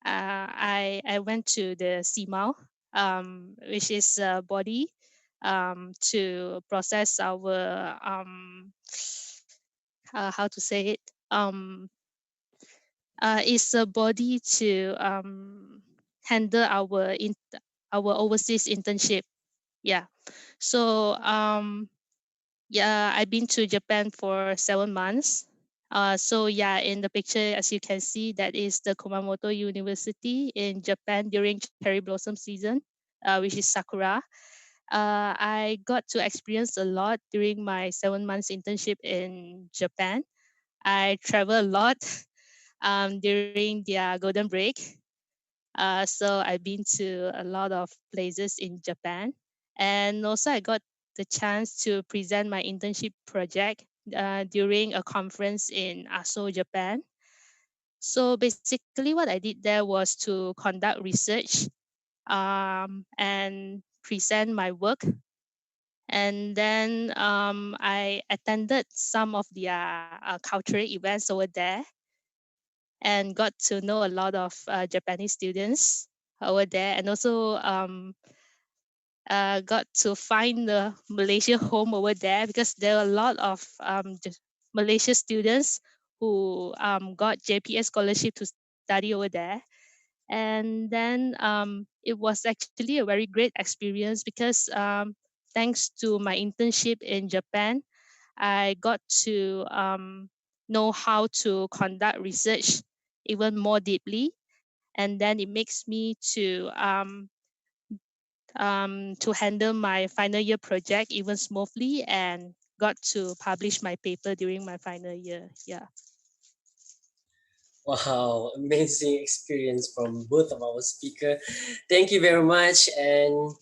I went to the CMAO, which is a body to process our how to say it, is a body to handle our overseas internship. Yeah. So yeah, I've been to Japan for 7 months. So yeah, in the picture, as you can see, that is the Kumamoto University in Japan during cherry blossom season, which is Sakura. I got to experience a lot during my 7 months internship in Japan. I travel a lot during their golden break. So I've been to a lot of places in Japan, and also I got the chance to present my internship project during a conference in Aso, Japan. So basically, what I did there was to conduct research and present my work. And then I attended some of their cultural events over there and got to know a lot of Japanese students over there, and also got to find the Malaysia home over there, because there are a lot of Malaysia students who got JPS scholarship to study over there. And then it was actually a very great experience, because thanks to my internship in Japan, I got to know how to conduct research even more deeply, and then it makes me to handle my final year project even smoothly, and got to publish my paper during my final year. Yeah. Wow, amazing experience from both of our speaker. Thank you very much. And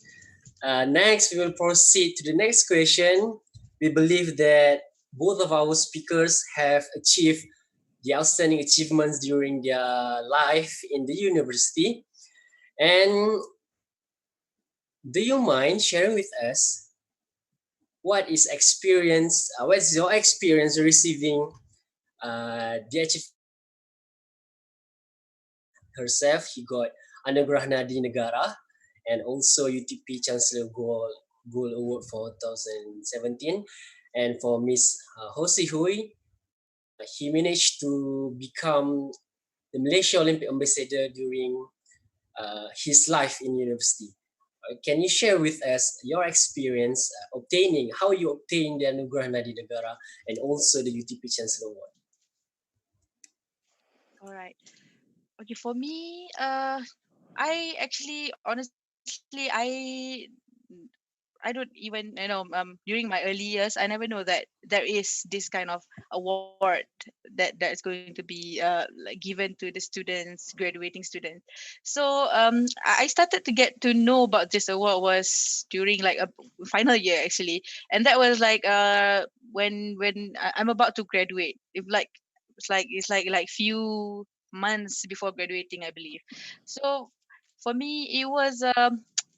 next, we will proceed to the next question. We believe that both of our speakers have achieved the outstanding achievements during their life in the university. And do you mind sharing with us what is your experience receiving the achievement herself? He got Anugerah Nadi Negara and also UTP Chancellor Gold Award for 2017. And for Miss Hosi Hui, he managed to become the Malaysia Olympic Ambassador during his life in university. Can you share with us your experience obtaining, how you obtained the Anugerah Nadi Negara and also the UTP Chancellor Award? All right. Okay, for me, I actually honestly I don't even during my early years I never know that there is this kind of award that is going to be like given to the students, graduating students. So I started to get to know about this award was during like a final year actually, and that was like when I'm about to graduate. If like it's like few months before graduating, I believe. So for me it was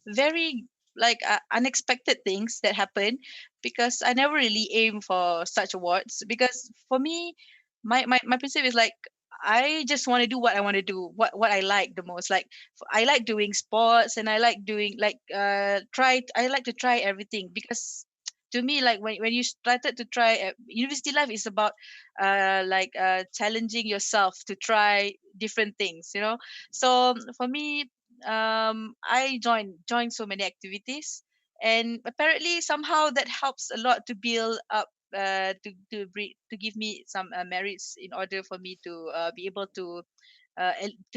very like unexpected things that happen, because I never really aim for such awards, because for me my principle is like I just want to do what I want to do, what I like the most. Like I like doing sports, and I like doing like I like to try everything, because to me, like when you started to try university life is about challenging yourself to try different things, so for me, I joined so many activities, and apparently somehow that helps a lot to build up to give me some merits in order for me to be able to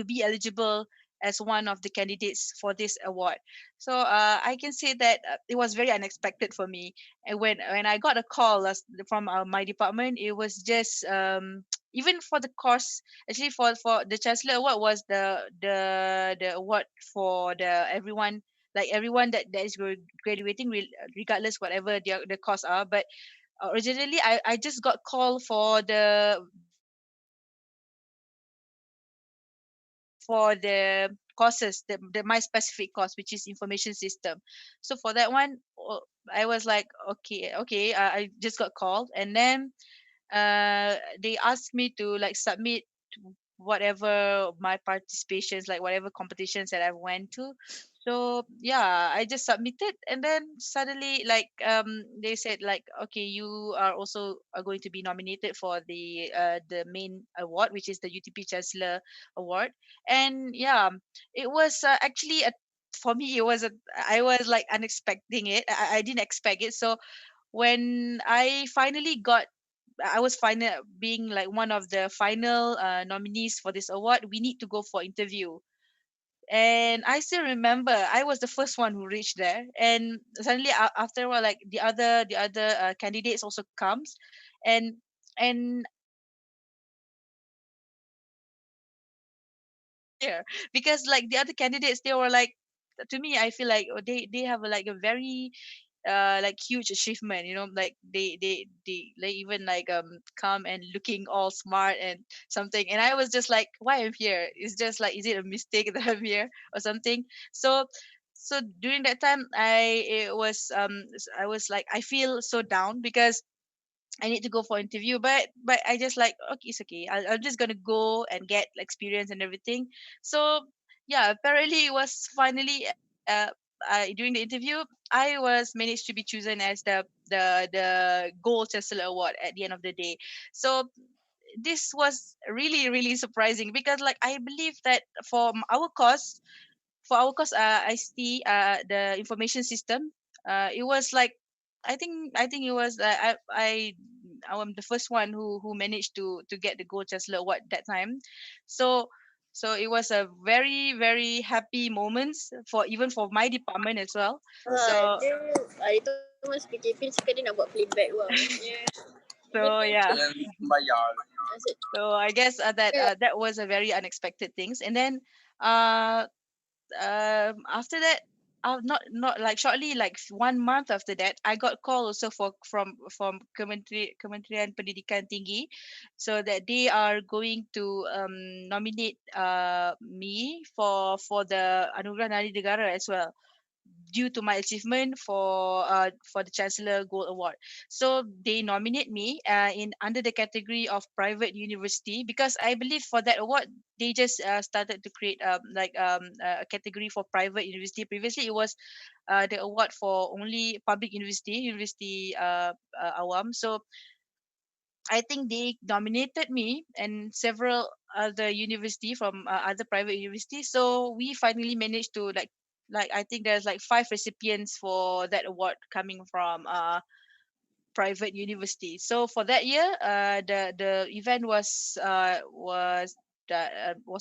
be eligible as one of the candidates for this award. So I can say that it was very unexpected for me. And when I got a call from my department, it was just even for the course. Actually, for the Chancellor Award was the award for the everyone, like everyone that is graduating, regardless whatever their course are. But originally, I just got called for the courses, the my specific course, which is information system. So for that one, I was like, okay, I just got called, and then they asked me to like submit whatever my participations, like whatever competitions that I went to. So yeah, I just submitted, and then suddenly like they said like, okay, you are also are going to be nominated for the main award, which is the UTP Chancellor Award. And yeah, it was actually a for me it was a I was like unexpecting it. I didn't expect it. So when I was final being like one of the final nominees for this award, we need to go for interview. And I still remember I was the first one who reached there, and suddenly after a while, like the other candidates also comes, and and there, because like the other candidates, they were like, to me I feel like they have like a very like huge achievement, you know, like they like even like come and looking all smart and something, and I was just like, why I'm here? It's just like, is it a mistake that I'm here or something? So during that time, I was like, I feel so down because I need to go for interview, but I just like, okay, it's okay. I'm just gonna go and get experience and everything. So yeah, apparently it was finally during the interview, I was managed to be chosen as the gold chancellor award at the end of the day. So this was really really surprising because like I believe that our course, ICT, the information system, it was like, I think it was I am the first one who managed to get the gold chancellor award that time. So it was a very very happy moments for even for my department as well. So Dia hari tu mas PKP cakap dia nak buat playback bang. Yeah. yeah. Asyik. So I guess that was a very unexpected things. And then uh after that, not like shortly, like 1 month after that, I got call also from Kementerian Pendidikan Tinggi, so that they are going to nominate me for the Anugerah Nadi Negara as well, due to my achievement for the Chancellor Gold Award. So they nominate me in under the category of private university, because I believe for that award they just started to create a category for private university. Previously it was the award for only public university awam. So I think they nominated me and several other university from other private universities. So we finally managed to like I think there's like five recipients for that award coming from private university. So for that year, the event was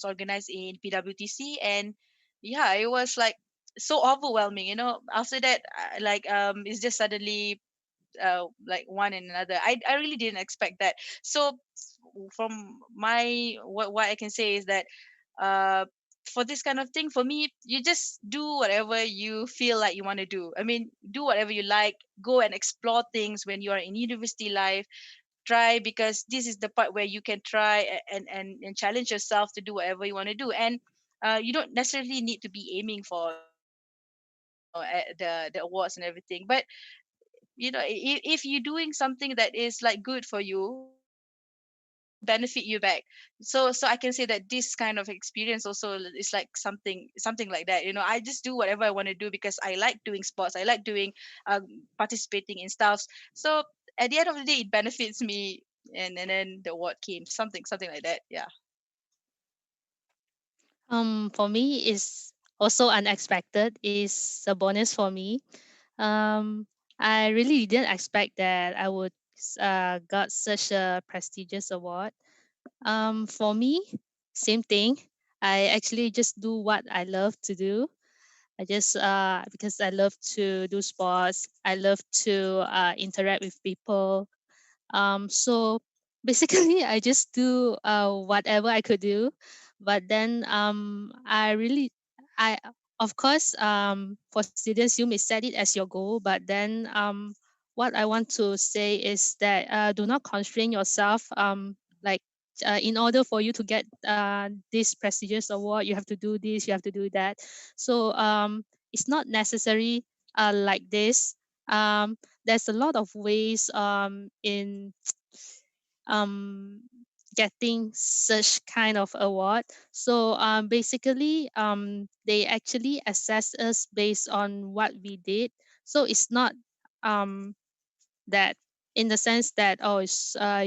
organized in PWTC, and yeah, it was like so overwhelming. You know, after that, it's just suddenly like one and another. I really didn't expect that. So from my what I can say is that uh for this kind of thing, for me, you just do whatever you feel like you want to do. I mean, do whatever you like, go and explore things when you are in university life. Try, because this is the part where you can try and challenge yourself to do whatever you want to do. And you don't necessarily need to be aiming for, the awards and everything, but if you're doing something that is like good for you, it will benefit you back. So I can say that this kind of experience also is like something like that. I just do whatever I want to do because I like doing sports, I like doing um, participating in stuff. So at the end of the day, it benefits me, and then the award came, something like that. Yeah. For me, is also unexpected. Is a bonus for me. Um, I really didn't expect that I would got such a prestigious award. For me, same thing. I actually just do what I love to do. I just because I love to do sports. I love to interact with people. So basically, I just do whatever I could do. But then I of course for students you may set it as your goal, but then what I want to say is that do not constrain yourself. Like in order for you to get this prestigious award, you have to do this, you have to do that. So it's not necessary like this. There's a lot of ways in um, getting such kind of award. So basically, they actually assess us based on what we did. So it's not um, that in the sense that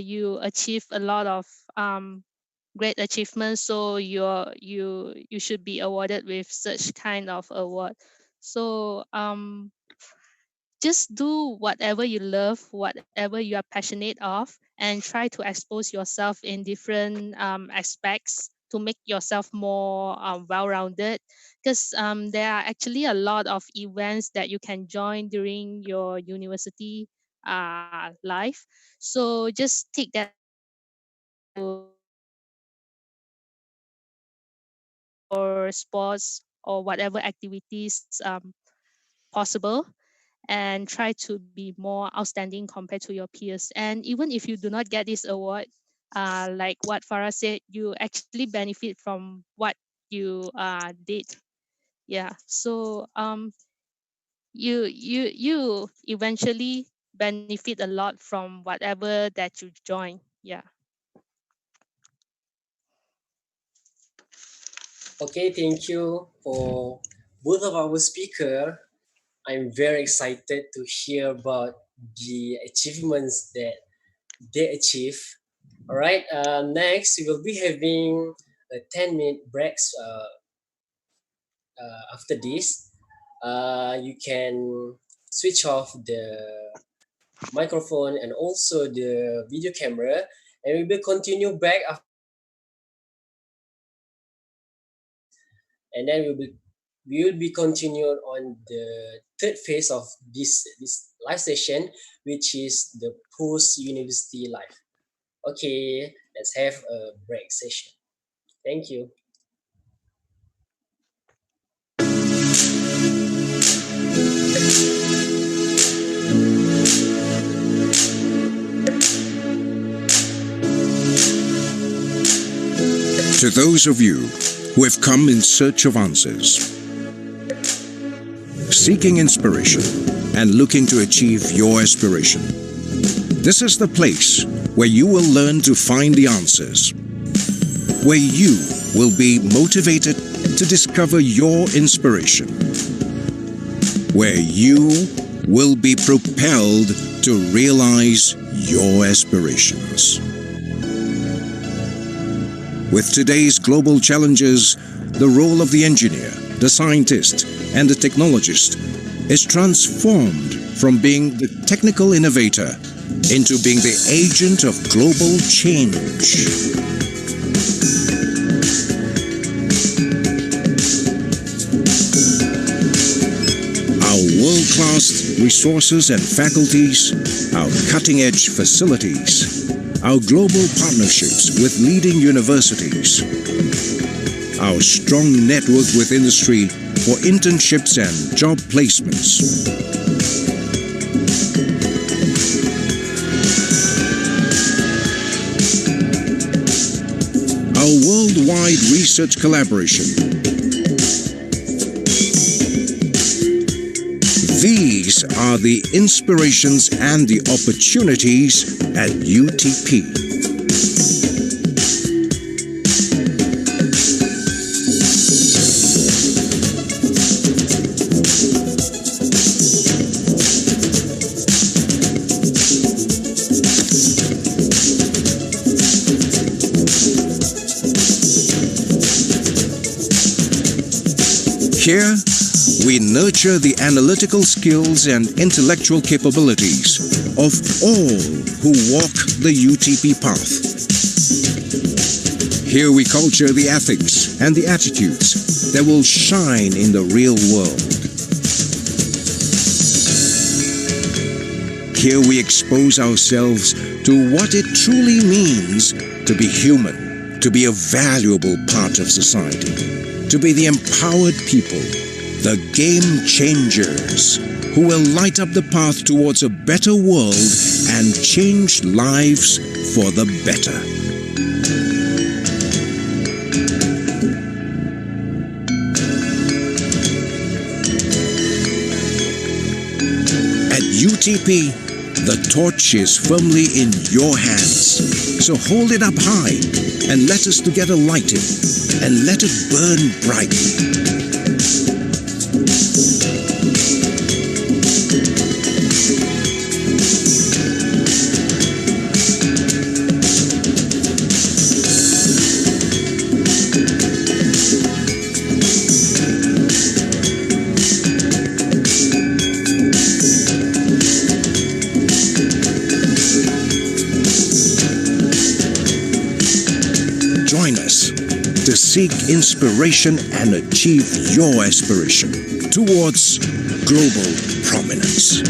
you achieve a lot of um, great achievements, so you should be awarded with such kind of award. So just do whatever you love, whatever you are passionate of, and try to expose yourself in different aspects to make yourself more well-rounded. Because there are actually a lot of events that you can join during your university life. So just take that opportunity to or sports or whatever activities possible, and try to be more outstanding compared to your peers. And even if you do not get this award, like what Farah said, you actually benefit from what you did. Yeah. So you eventually benefit a lot from whatever that you join. Yeah. Okay, thank you for both of our speaker. I'm very excited to hear about the achievements that they achieve. All right, next we will be having a 10-minute breaks after this. You can switch off the microphone and also the video camera, and we will continue back and then we will be continued on the third phase of this live session, which is the post university life. Okay, let's have a break session. Thank you. To those of you who have come in search of answers, seeking inspiration and looking to achieve your aspiration, this is the place where you will learn to find the answers, where you will be motivated to discover your inspiration, where you will be propelled to realize your aspirations. With today's global challenges, the role of the engineer, the scientist, and the technologist is transformed from being the technical innovator into being the agent of global change. Our world-class resources and faculties, our cutting-edge facilities, our global partnerships with leading universities, our strong network with industry for internships and job placements, our worldwide research collaboration. These are the inspirations and the opportunities at UTP. Here, we nurture the analytical skills and intellectual capabilities of all who walk the UTP path. Here we culture the ethics and the attitudes that will shine in the real world. Here we expose ourselves to what it truly means to be human, to be a valuable part of society, to be the empowered people, the game changers, who will light up the path towards a better world and change lives for the better. At UTP, the torch is firmly in your hands. So hold it up high and let us together light it and let it burn brightly. Join us to seek inspiration and achieve your aspiration towards global prominence.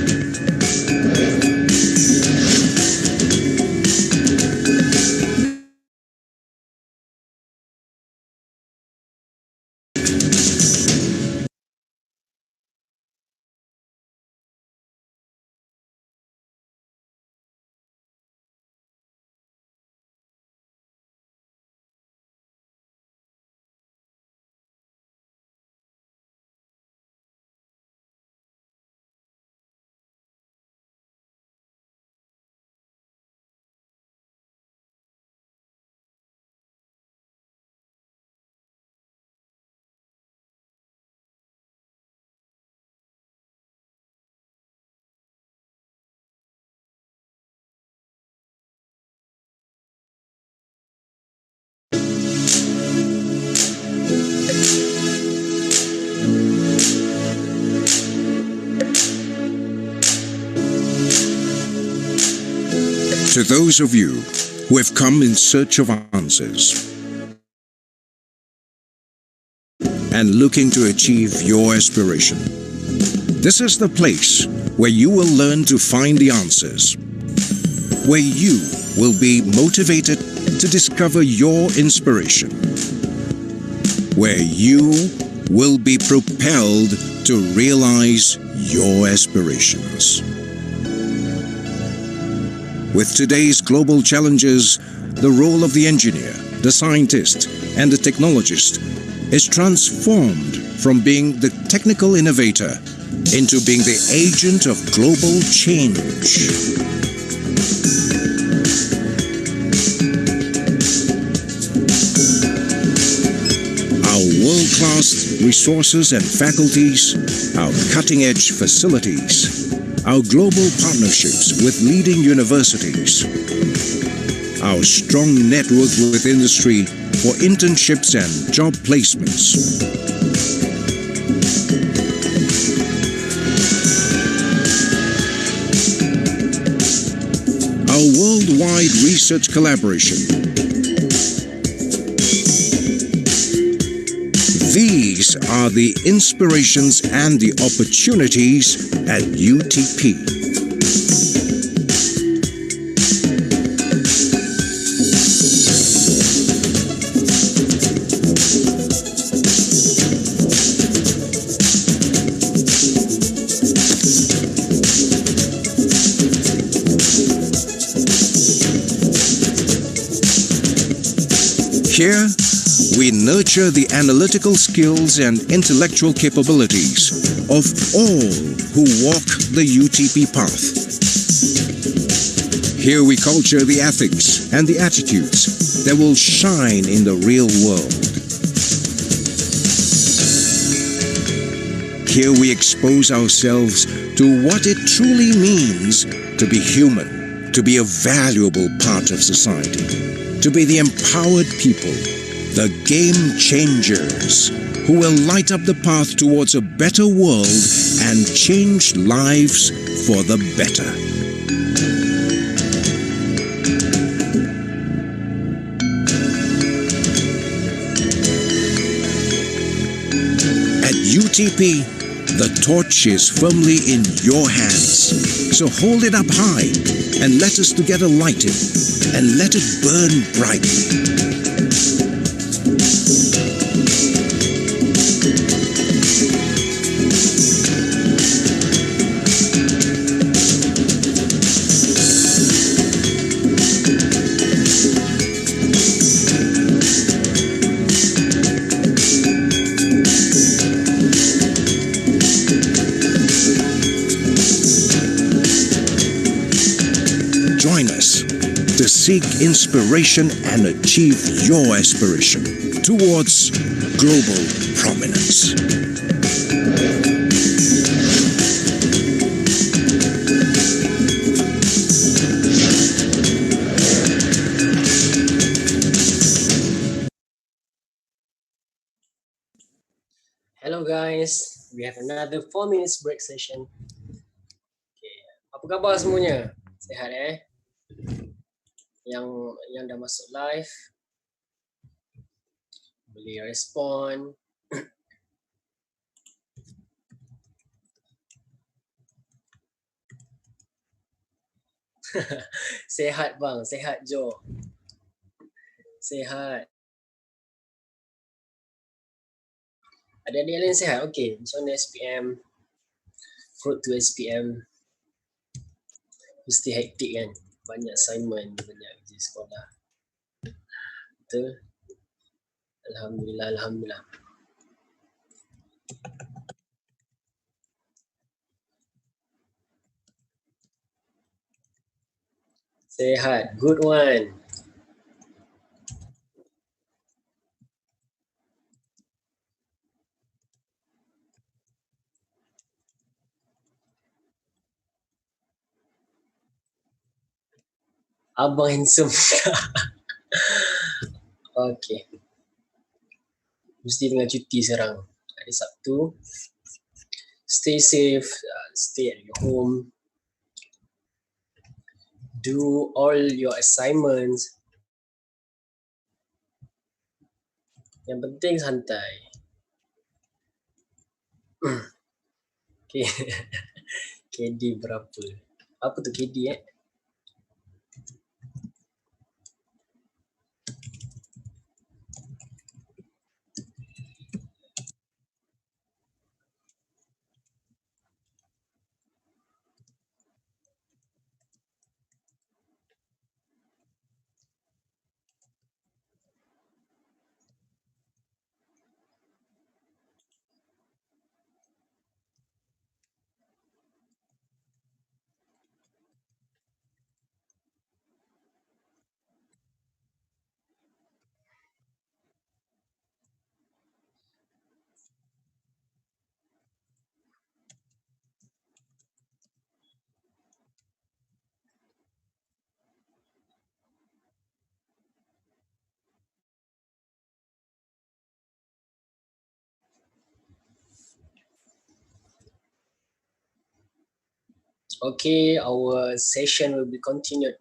To those of you who have come in search of answers and looking to achieve your aspiration, this is the place where you will learn to find the answers, where you will be motivated to discover your inspiration, where you will be propelled to realize your aspirations. With today's global challenges, the role of the engineer, the scientist, and the technologist is transformed from being the technical innovator into being the agent of global change. Our world-class resources and faculties, our cutting-edge facilities, our global partnerships with leading universities, our strong network with industry for internships and job placements, our worldwide research collaboration. These are the inspirations and the opportunities at UTP. Here, we nurture the analytical skills and intellectual capabilities of all who walk the UTP path. Here we culture the ethics and the attitudes that will shine in the real world. Here we expose ourselves to what it truly means to be human, to be a valuable part of society, to be the empowered people, the game changers who will light up the path towards a better world and change lives for the better. At UTP, the torch is firmly in your hands. So hold it up high and let us together light it and let it burn brightly. Join us to seek inspiration and achieve your aspiration towards global prominence. Hello guys, we have another 4 minutes break session. Okay. Apa khabar semuanya? Sihat Yang dah masuk live boleh respon. Sehat bang, sehat Jo. Sehat. Ada adik lain sehat? Okey, macam mana SPM? Road to SPM mesti hektik kan? Banyak assignment, banyak kerja sekolah. Betul? Alhamdulillah, Alhamdulillah. Sehat, good one. Abang handsome. Okey. Mesti tengah cuti sekarang. Hari Sabtu. Stay safe, stay at your home. do all your assignments. Yang penting santai. Okay. KD berapa? Apa tu KD Okay, our session will be continued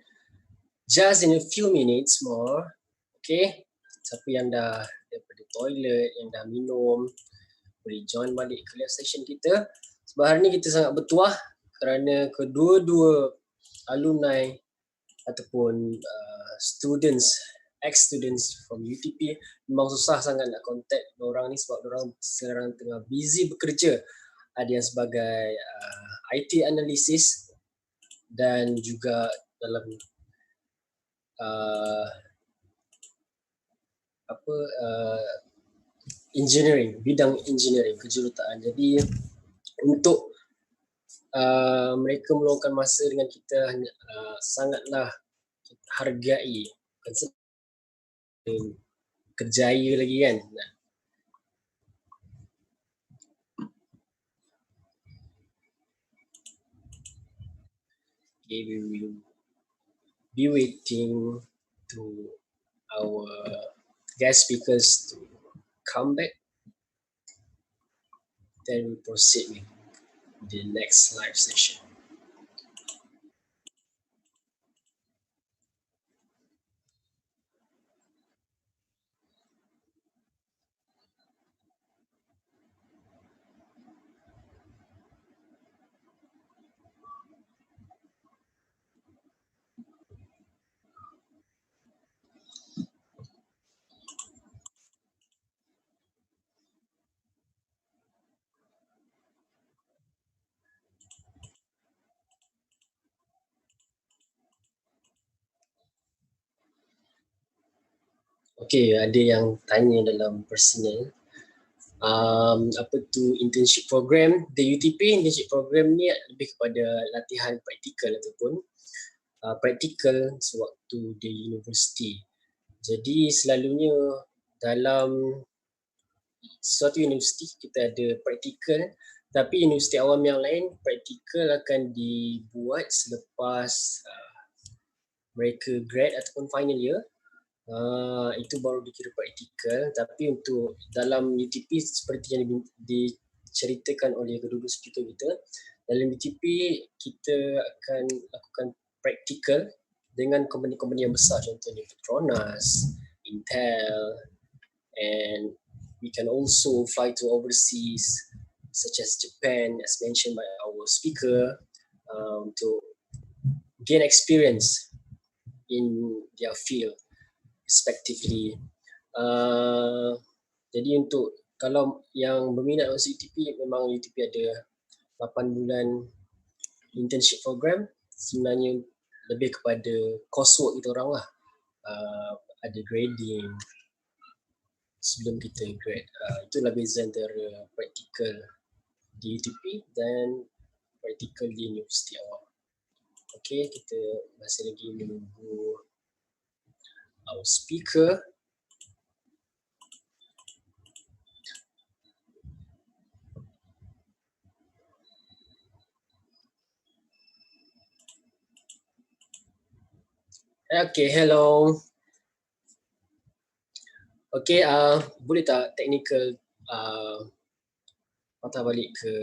just in a few minutes more. Okay, siapa yang dah daripada toilet, yang dah minum, boleh join balik ke live session kita. Sebab hari ni kita sangat bertuah kerana kedua-dua alumni ataupun students, ex-students from UTP memang susah sangat nak contact orang ni sebab orang sekarang tengah busy bekerja. Ada yang sebagai IT analysis dan juga dalam engineering, bidang engineering, kejuruteraan. Jadi untuk mereka meluangkan masa dengan kita sangatlah kita hargai. Bukan kerjaya lagi kan. Okay, we will be waiting to our guest speakers to come back. Then we proceed with the next live session. Okay, ada yang tanya dalam personal. Apa tu internship program? The UTP internship program ni lebih kepada latihan praktikal ataupun praktikal sewaktu di universiti. Jadi selalunya dalam suatu universiti kita ada praktikal, tapi universiti awam yang lain praktikal akan dibuat selepas mereka grad ataupun final year. Itu baru dikira praktikal. Tapi untuk dalam UTP seperti yang diceritakan oleh kedua-dua speaker kita, dalam UTP kita akan lakukan praktikal dengan company-company yang besar, contohnya Petronas, Intel, and we can also fly to overseas such as Japan, as mentioned by our speaker, to gain experience in their field respectively. Jadi untuk kalau yang berminat masuk UTP, memang UTP ada 8 bulan internship program. Sebenarnya lebih kepada coursework kita orang lah. Ada grading sebelum kita grad. Itulah beza antara praktikal di UTP dan praktikal di universiti awam. Okay, kita masih lagi menunggu our speaker. Okay, hello. Okay, boleh tak technical patah balik ke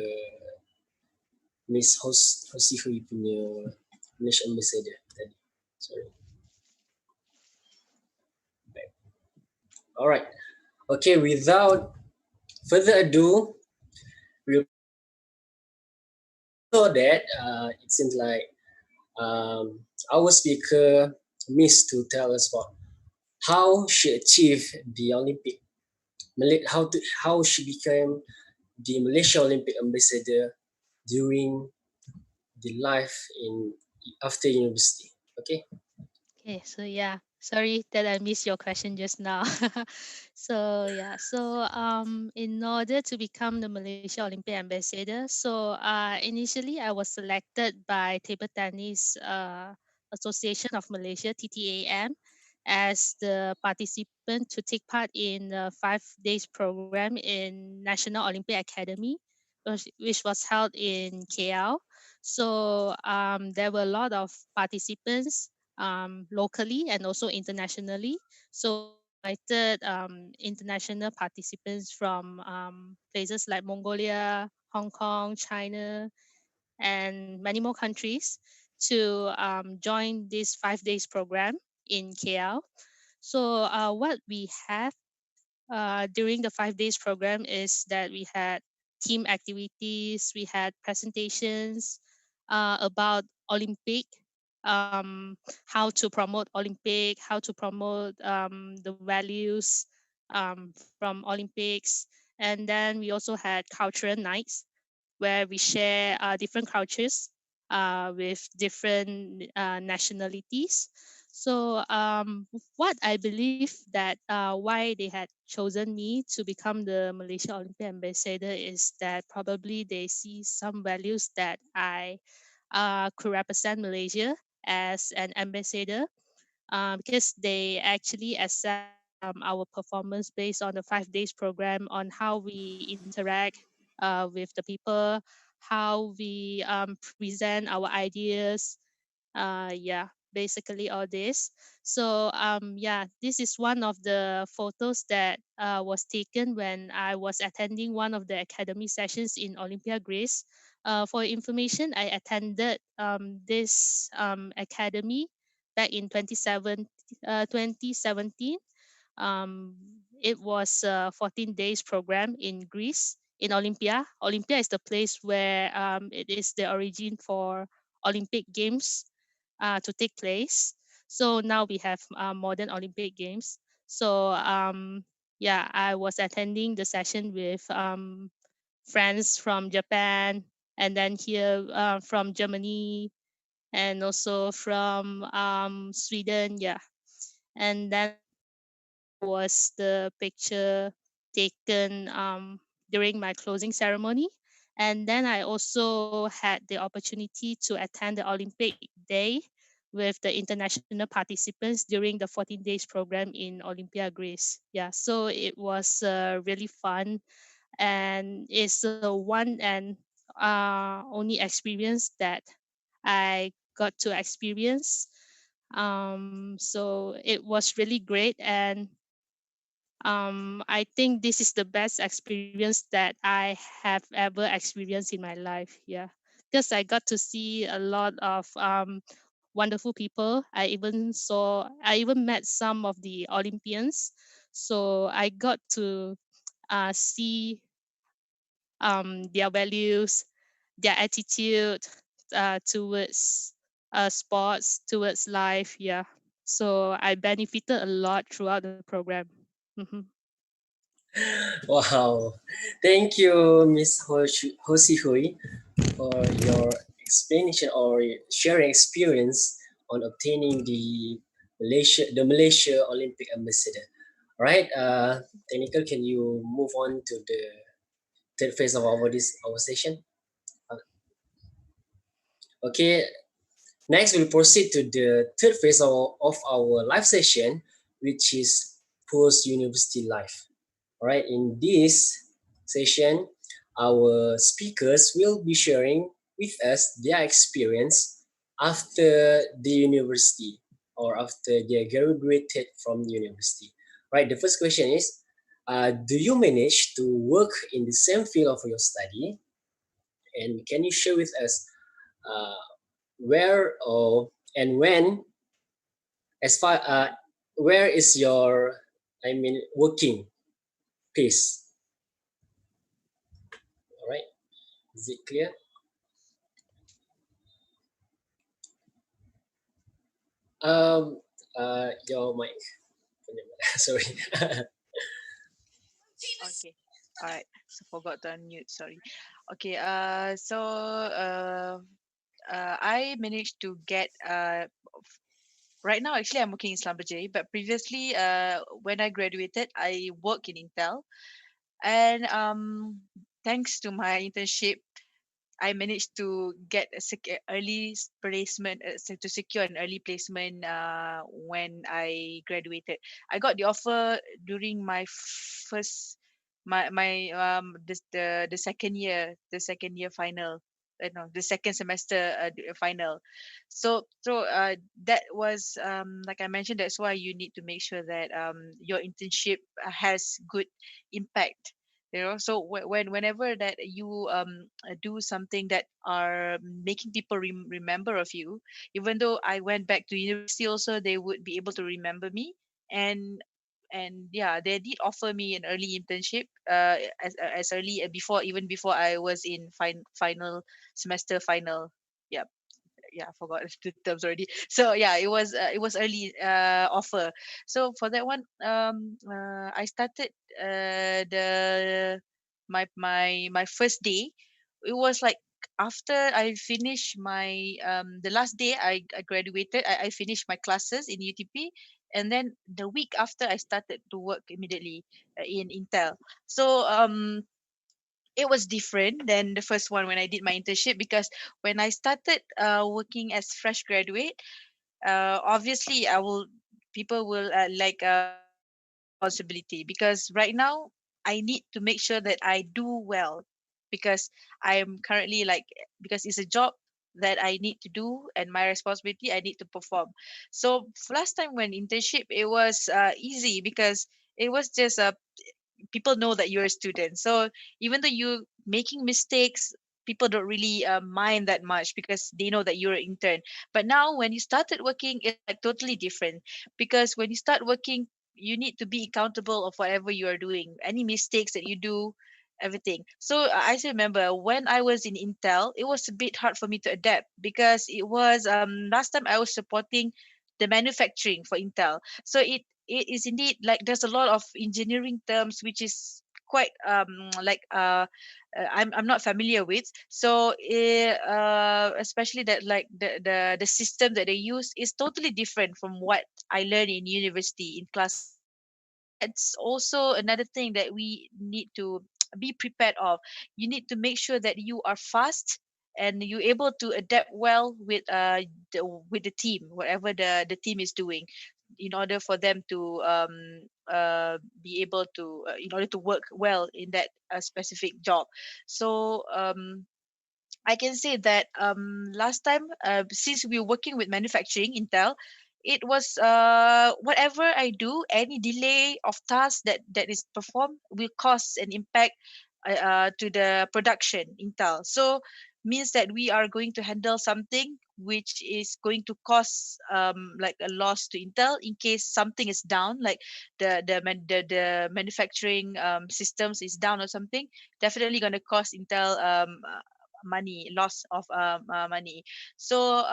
Miss Hosihui punya Malaysia Ambassador tadi. Sorry. All right. Okay. Without further ado, we'll so that it seems like our speaker missed to tell us about how she achieved the Olympic, how she became the Malaysia Olympic ambassador during the life in after university. Okay. Okay, so yeah, sorry that I missed your question just now. In order to become the Malaysia Olympic ambassador, initially I was selected by Table Tennis Association of Malaysia (TTAM) as the participant to take part in a 5 days program in National Olympic Academy, which was held in KL. There were a lot of participants locally and also internationally. So we invited international participants from places like Mongolia, Hong Kong, China, and many more countries to join this 5 days program in KL. What we have during the 5 days program is that we had team activities, we had presentations about Olympic, how to promote Olympic, how to promote the values from Olympics. And then we also had cultural nights where we share different cultures with different nationalities. So what I believe that why they had chosen me to become the Malaysia Olympic ambassador is that probably they see some values that I could represent Malaysia as an ambassador, because they actually assess our performance based on the 5 days program on how we interact with the people, how we present our ideas, basically all this. This is one of the photos that was taken when I was attending one of the academy sessions in Olympia, Greece. For information, I attended this academy back in 2017. um, it was a 14 days program in Greece, in Olympia. Olympia is the place where it is the origin for Olympic Games to take place. So now we have modern Olympic Games. I was attending the session with friends from Japan, and then here from Germany, and also from Sweden. Yeah. And then here was the picture taken during my closing ceremony. And then I also had the opportunity to attend the Olympic Day with the international participants during the 14 days program in Olympia, Greece. Yeah, so it was really fun, and it's the one and only experience that I got to experience. So it was really great, and I think this is the best experience that I have ever experienced in my life. Yeah, because I got to see a lot of wonderful people. I even met some of the Olympians. So I got to see their values, their attitude towards sports, towards life. Yeah. So I benefited a lot throughout the program. Mhm. Wow. Thank you, Miss Hosihui, for your explanation or sharing experience on obtaining the Malaysia Olympic ambassador. All right, technical, can you move on to the third phase of our session? Uh, Okay, next we'll proceed to the third phase of our live session, which is post university life. All right, in this session, our speakers will be sharing with us their experience after the university or after they graduated from university. Right, the first question is, do you manage to work in the same field of your study? And can you share with us uh, where or and when as far where is your, I mean, working place? All right, is it clear? Um, your mic. Sorry. Okay. All right. So forgot to unmute. Sorry. Okay. I managed to get right now. Actually, I'm working in Slumberjay, but previously, when I graduated, I work in Intel, and thanks to my internship, I managed to get a early placement, to secure an early placement when I graduated. I got the offer during my first, the second year final. No, the second semester final. So that was, like I mentioned. That's why you need to make sure that your internship has good impact, so whenever that you do something that are making people remember of you. Even though I went back to university also, they would be able to remember me. And and yeah, they did offer me an early internship, as early, before, even before I was in final semester final. Yeah, yeah, I forgot the terms already. So yeah, it was early offer. So for that one, I started the my first day. It was like after I finished my the last day I graduated. I finished my classes in UTP, and then the week after I started to work immediately in Intel. So it was different than the first one when I did my internship, because when I started working as fresh graduate, obviously I will people will give me more responsibility, because right now I need to make sure that I do well, because I am currently because it's a job that I need to do, and my responsibility, I need to perform. So last time when internship, it was easy, because it was just people know that you're a student. So even though you're making mistakes, people don't really mind that much, because they know that you're an intern. But now when you started working, it's like totally different, because when you start working, you need to be accountable of whatever you are doing, any mistakes that you do, everything. So I still remember when I was in Intel, it was a bit hard for me to adapt, because it was last time I was supporting the manufacturing for Intel. So it is indeed like there's a lot of engineering terms which is quite I'm not familiar with. So especially that, like the system that they use is totally different from what I learned in university in classes. So that's also another thing that we need to be prepared of. You need to make sure that you are fast, and you're able to adapt well with the team, whatever the team is doing, in order for them to be able to in order to work well in that specific job. So I can say that last time, since we were working with manufacturing Intel, it was whatever I do, any delay of task that is performed will cause an impact to the production Intel. So means that we are going to handle something which is going to cause like a loss to Intel in case something is down, like the manufacturing systems is down or something. Definitely going to cost Intel money, loss of money. So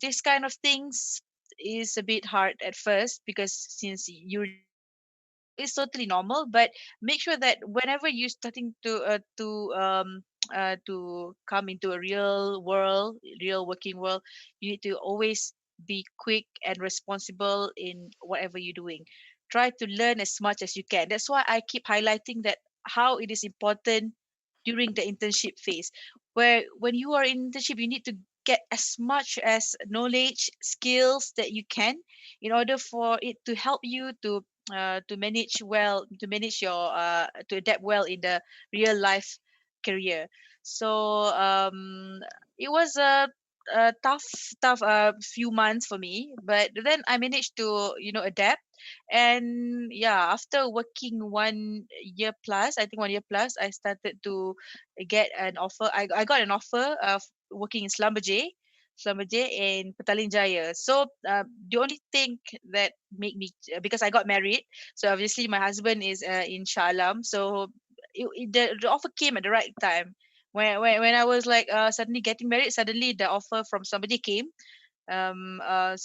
this kind of things is a bit hard at first, because since you're new, so it's totally normal. But make sure that whenever you're starting to come into a real world, real working world, you need to always be quick and responsible in whatever you're doing. Try to learn as much as you can. That's why I keep highlighting that, how it is important during the internship phase, where when you are in internship, you need to get as much as knowledge, skills that you can, in order for it to help you to manage well, to manage your to adapt well in the real life career. So it was a tough few months for me, but then I managed to adapt. And yeah, after working 1 year plus, I think 1 year plus, I started to get an offer. I got an offer of working in Slumberjay. Selamaje in Petaling Jaya. So the only thing that made me, because I got married, so obviously my husband is in Shah Alam, so the offer came at the right time. When I was like suddenly getting married, suddenly the offer from somebody came. And I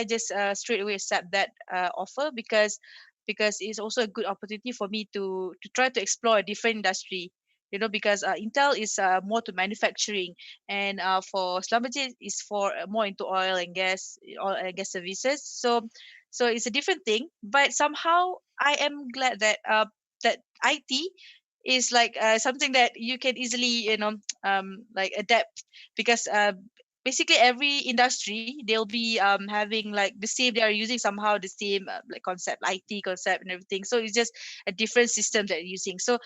just straight away accept that offer, because it's also a good opportunity for me to try to explore a different industry, because Intel is more to manufacturing, and for Schlumberger is for more into oil and gas services. So it's a different thing, but somehow I am glad that that IT is like something that you can easily like adapt, because basically every industry they'll be having like the same, they are using somehow the same like concept, IT concept and everything, so it's just a different system that they're using. So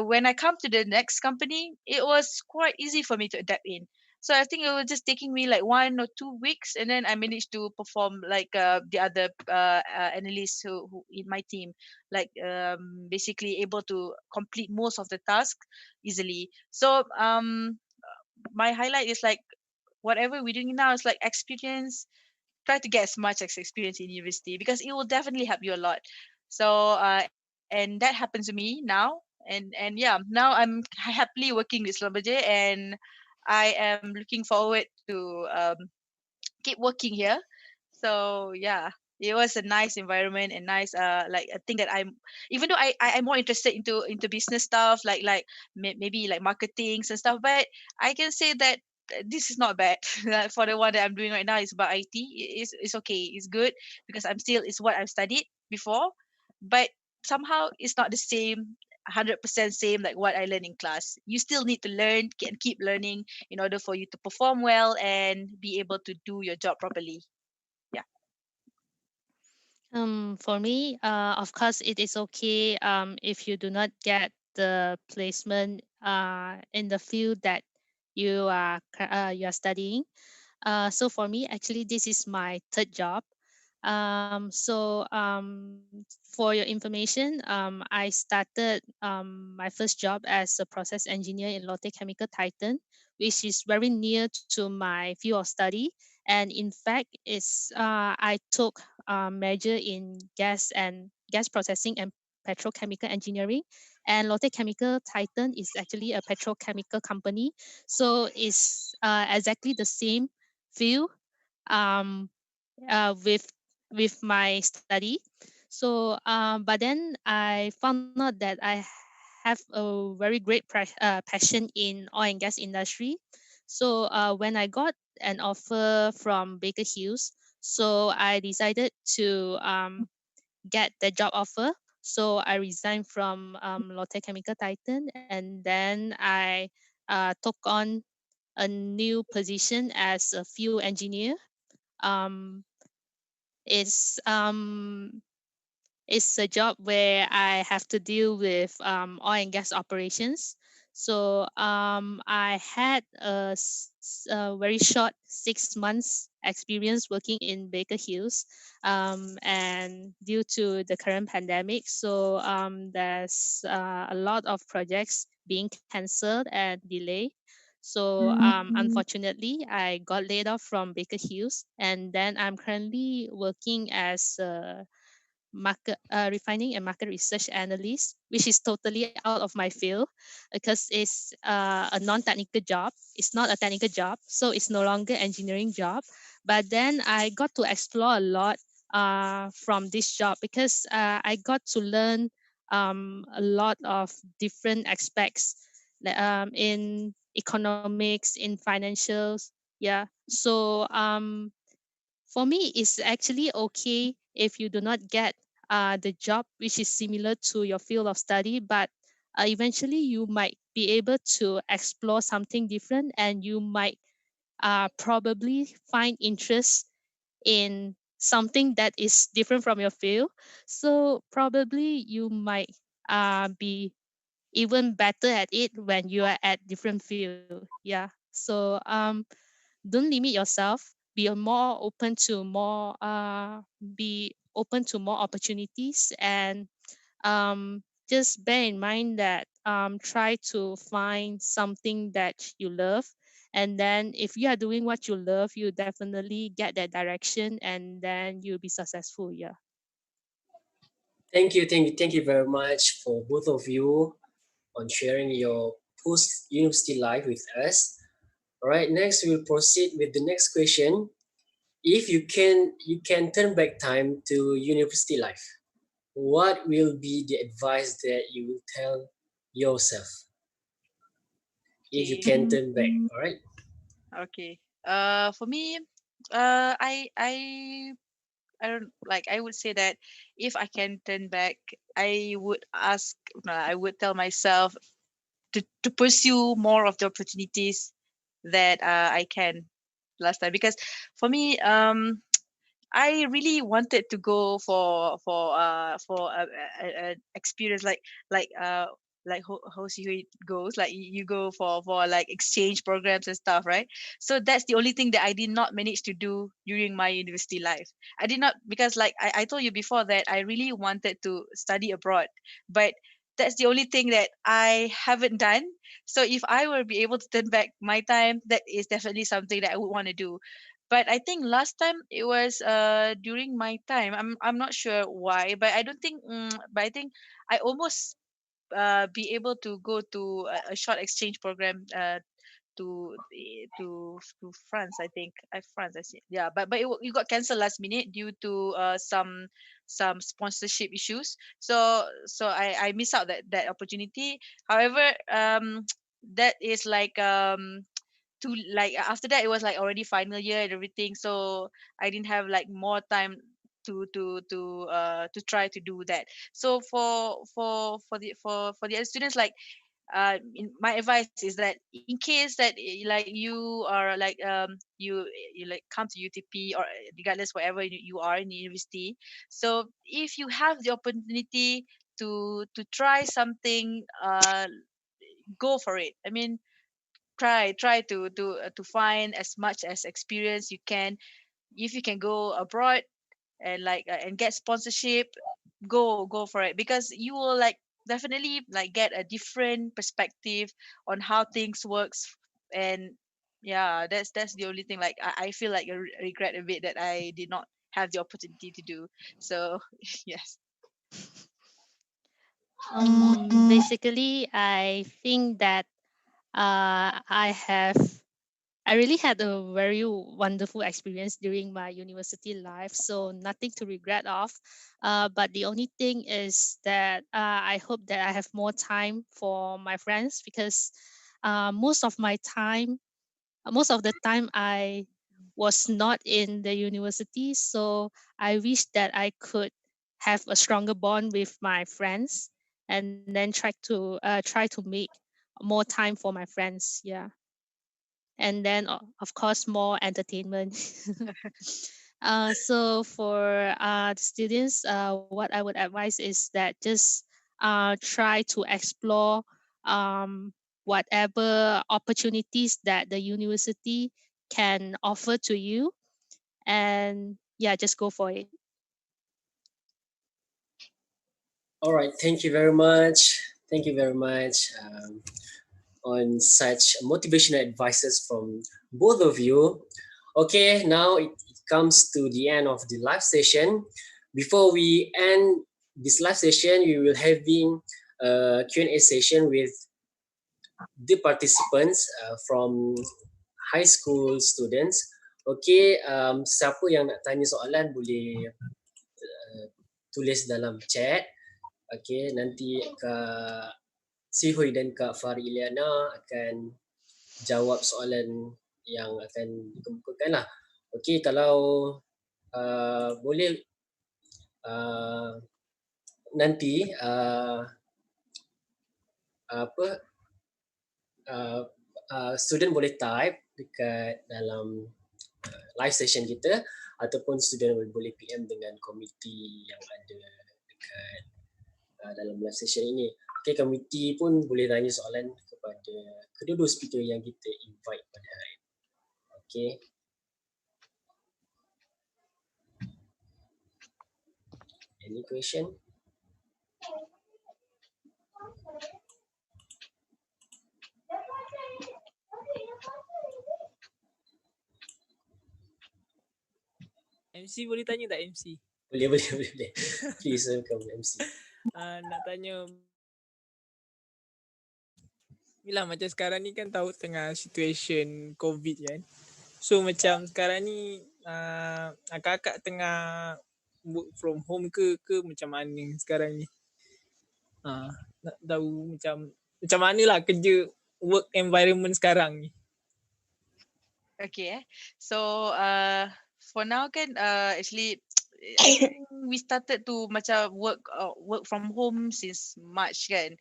when I come to the next company, it was quite easy for me to adapt in. So I think it was just taking me like 1 or 2 weeks, and then I managed to perform like the other analysts who in my team, like basically able to complete most of the task easily. So my highlight is like whatever we're doing now is like experience. Try to get as much as experience in university, because it will definitely help you a lot. So and that happens to me now, and yeah, now I'm happily working with Schlumberger, and I am looking forward to keep working here. So yeah, it was a nice environment and nice like a thing that I'm, even though I'm more interested into business stuff, maybe like marketings and stuff, but I can say that this is not bad. For the one that I'm doing right now is about IT. It's okay, it's good, because it's what I've studied before, but somehow it's not the same 100% same like what I learned in class. You still need to learn and keep learning in order for you to perform well and be able to do your job properly. Yeah. For me, of course, it is okay if you do not get the placement in the field that you are studying. So for me, actually, this is my third job. For your information, I started my first job as a process engineer in Lotte Chemical Titan, which is very near to my field of study. And in fact, I took a major in gas processing and petrochemical engineering. And Lotte Chemical Titan is actually a petrochemical company, so it's exactly the same field um, with my study. So, but then I found out that I have a very great passion in oil and gas industry. So when I got an offer from Baker Hughes, so I decided to get the job offer. So I resigned from Lotte Chemical Titan, and then I took on a new position as a fuel engineer. Um, it's um, it's a job where I have to deal with oil and gas operations. So I had a very short 6 months experience working in Baker Hughes, and due to the current pandemic, so there's a lot of projects being cancelled and delayed. So unfortunately, I got laid off from Baker Hughes, and then I'm currently working as a refining and market research analyst, which is totally out of my field because it's a non-technical job. It's not a technical job, so it's no longer engineering job. But then I got to explore a lot from this job because I got to learn a lot of different aspects in economics, in financials. Yeah. So for me, it's actually okay if you do not get the job which is similar to your field of study, but eventually you might be able to explore something different, and you might probably find interest in something that is different from your field. So probably you might be even better at it when you are at different field. Yeah. So don't limit yourself. Be more open to more opportunities, and just bear in mind that try to find something that you love, And then if you are doing what you love, you definitely get that direction, and then you'll be successful. Yeah. Thank you very much for both of you on sharing your post-university life with us. All right, next we'll proceed with the next question. If you can turn back time to university life, what will be the advice that you will tell yourself if you Okay. can turn back? All right. Okay. For me, I don't like. I would say that if I can turn back, I would ask. No, I would tell myself to pursue more of the opportunities that I can last time, because for me, I really wanted to go for a experience like how it goes, like you go for like exchange programs and stuff, right? So that's the only thing that I did not manage to do during my university life. I did not, because like I told you before that I really wanted to study abroad, but that's the only thing that I haven't done. So if I were be able to turn back my time, that is definitely something that I would want to do. But I think last time it was during my time. I'm not sure why, but I don't think. But I think I almost be able to go to a short exchange program to France. I think France. I see. Yeah, but it got cancelled last minute due to some sponsorship issues. So I miss out that opportunity. However, that is like to like after that it was like already final year and everything, so I didn't have like more time to try to do that. So for the other students, like my advice is that in case that like you are like you like come to UTP, or regardless wherever you are in university, so if you have the opportunity to try something, go for it. I mean, try to find as much as experience you can. If you can go abroad and like and get sponsorship, go for it, because you will like definitely like get a different perspective on how things works. And yeah, that's the only thing, like I feel like I regret a bit that I did not have the opportunity to do so. Yes. Basically, I think that uh, I have I really had a very wonderful experience during my university life, so nothing to regret of. But the only thing is that I hope that I have more time for my friends, because most of the time I was not in the university, so I wish that I could have a stronger bond with my friends, and then try to make more time for my friends. Yeah. And then of course more entertainment. So for the students, what I would advise is that just try to explore whatever opportunities that the university can offer to you, and yeah, just go for it. All right. Thank you very much. Thank you very much on such motivational advices from both of you. Okay, now it comes to the end of the live session. Before we end this live session, we will having a Q&A session with the participants from high school students. Okay, siapa yang nak tanya soalan boleh tulis dalam chat. Okay, nanti Kak Sihui dan Kak Fari Iliana akan jawab soalan yang akan dikemukakan lah. Okay, kalau boleh uh, nanti apa student boleh type dekat dalam live session kita, ataupun student boleh PM dengan komiti yang ada dekat dalam live session ini. Okay, komiti pun boleh tanya soalan kepada kedua-dua speaker yang kita invite pada hari ini. Okay. Any question? MC boleh tanya tak MC? Boleh, boleh, boleh, boleh. Please welcome MC. Nak tanya, Yelah macam sekarang ni kan tahu tengah situation COVID kan. So macam sekarang ni kakak tengah work from home ke macam mana sekarang ni? Nak tahu macam mana lah kerja work environment sekarang ni. Okay. So for now kan actually I think we started to macam work from home since March kan.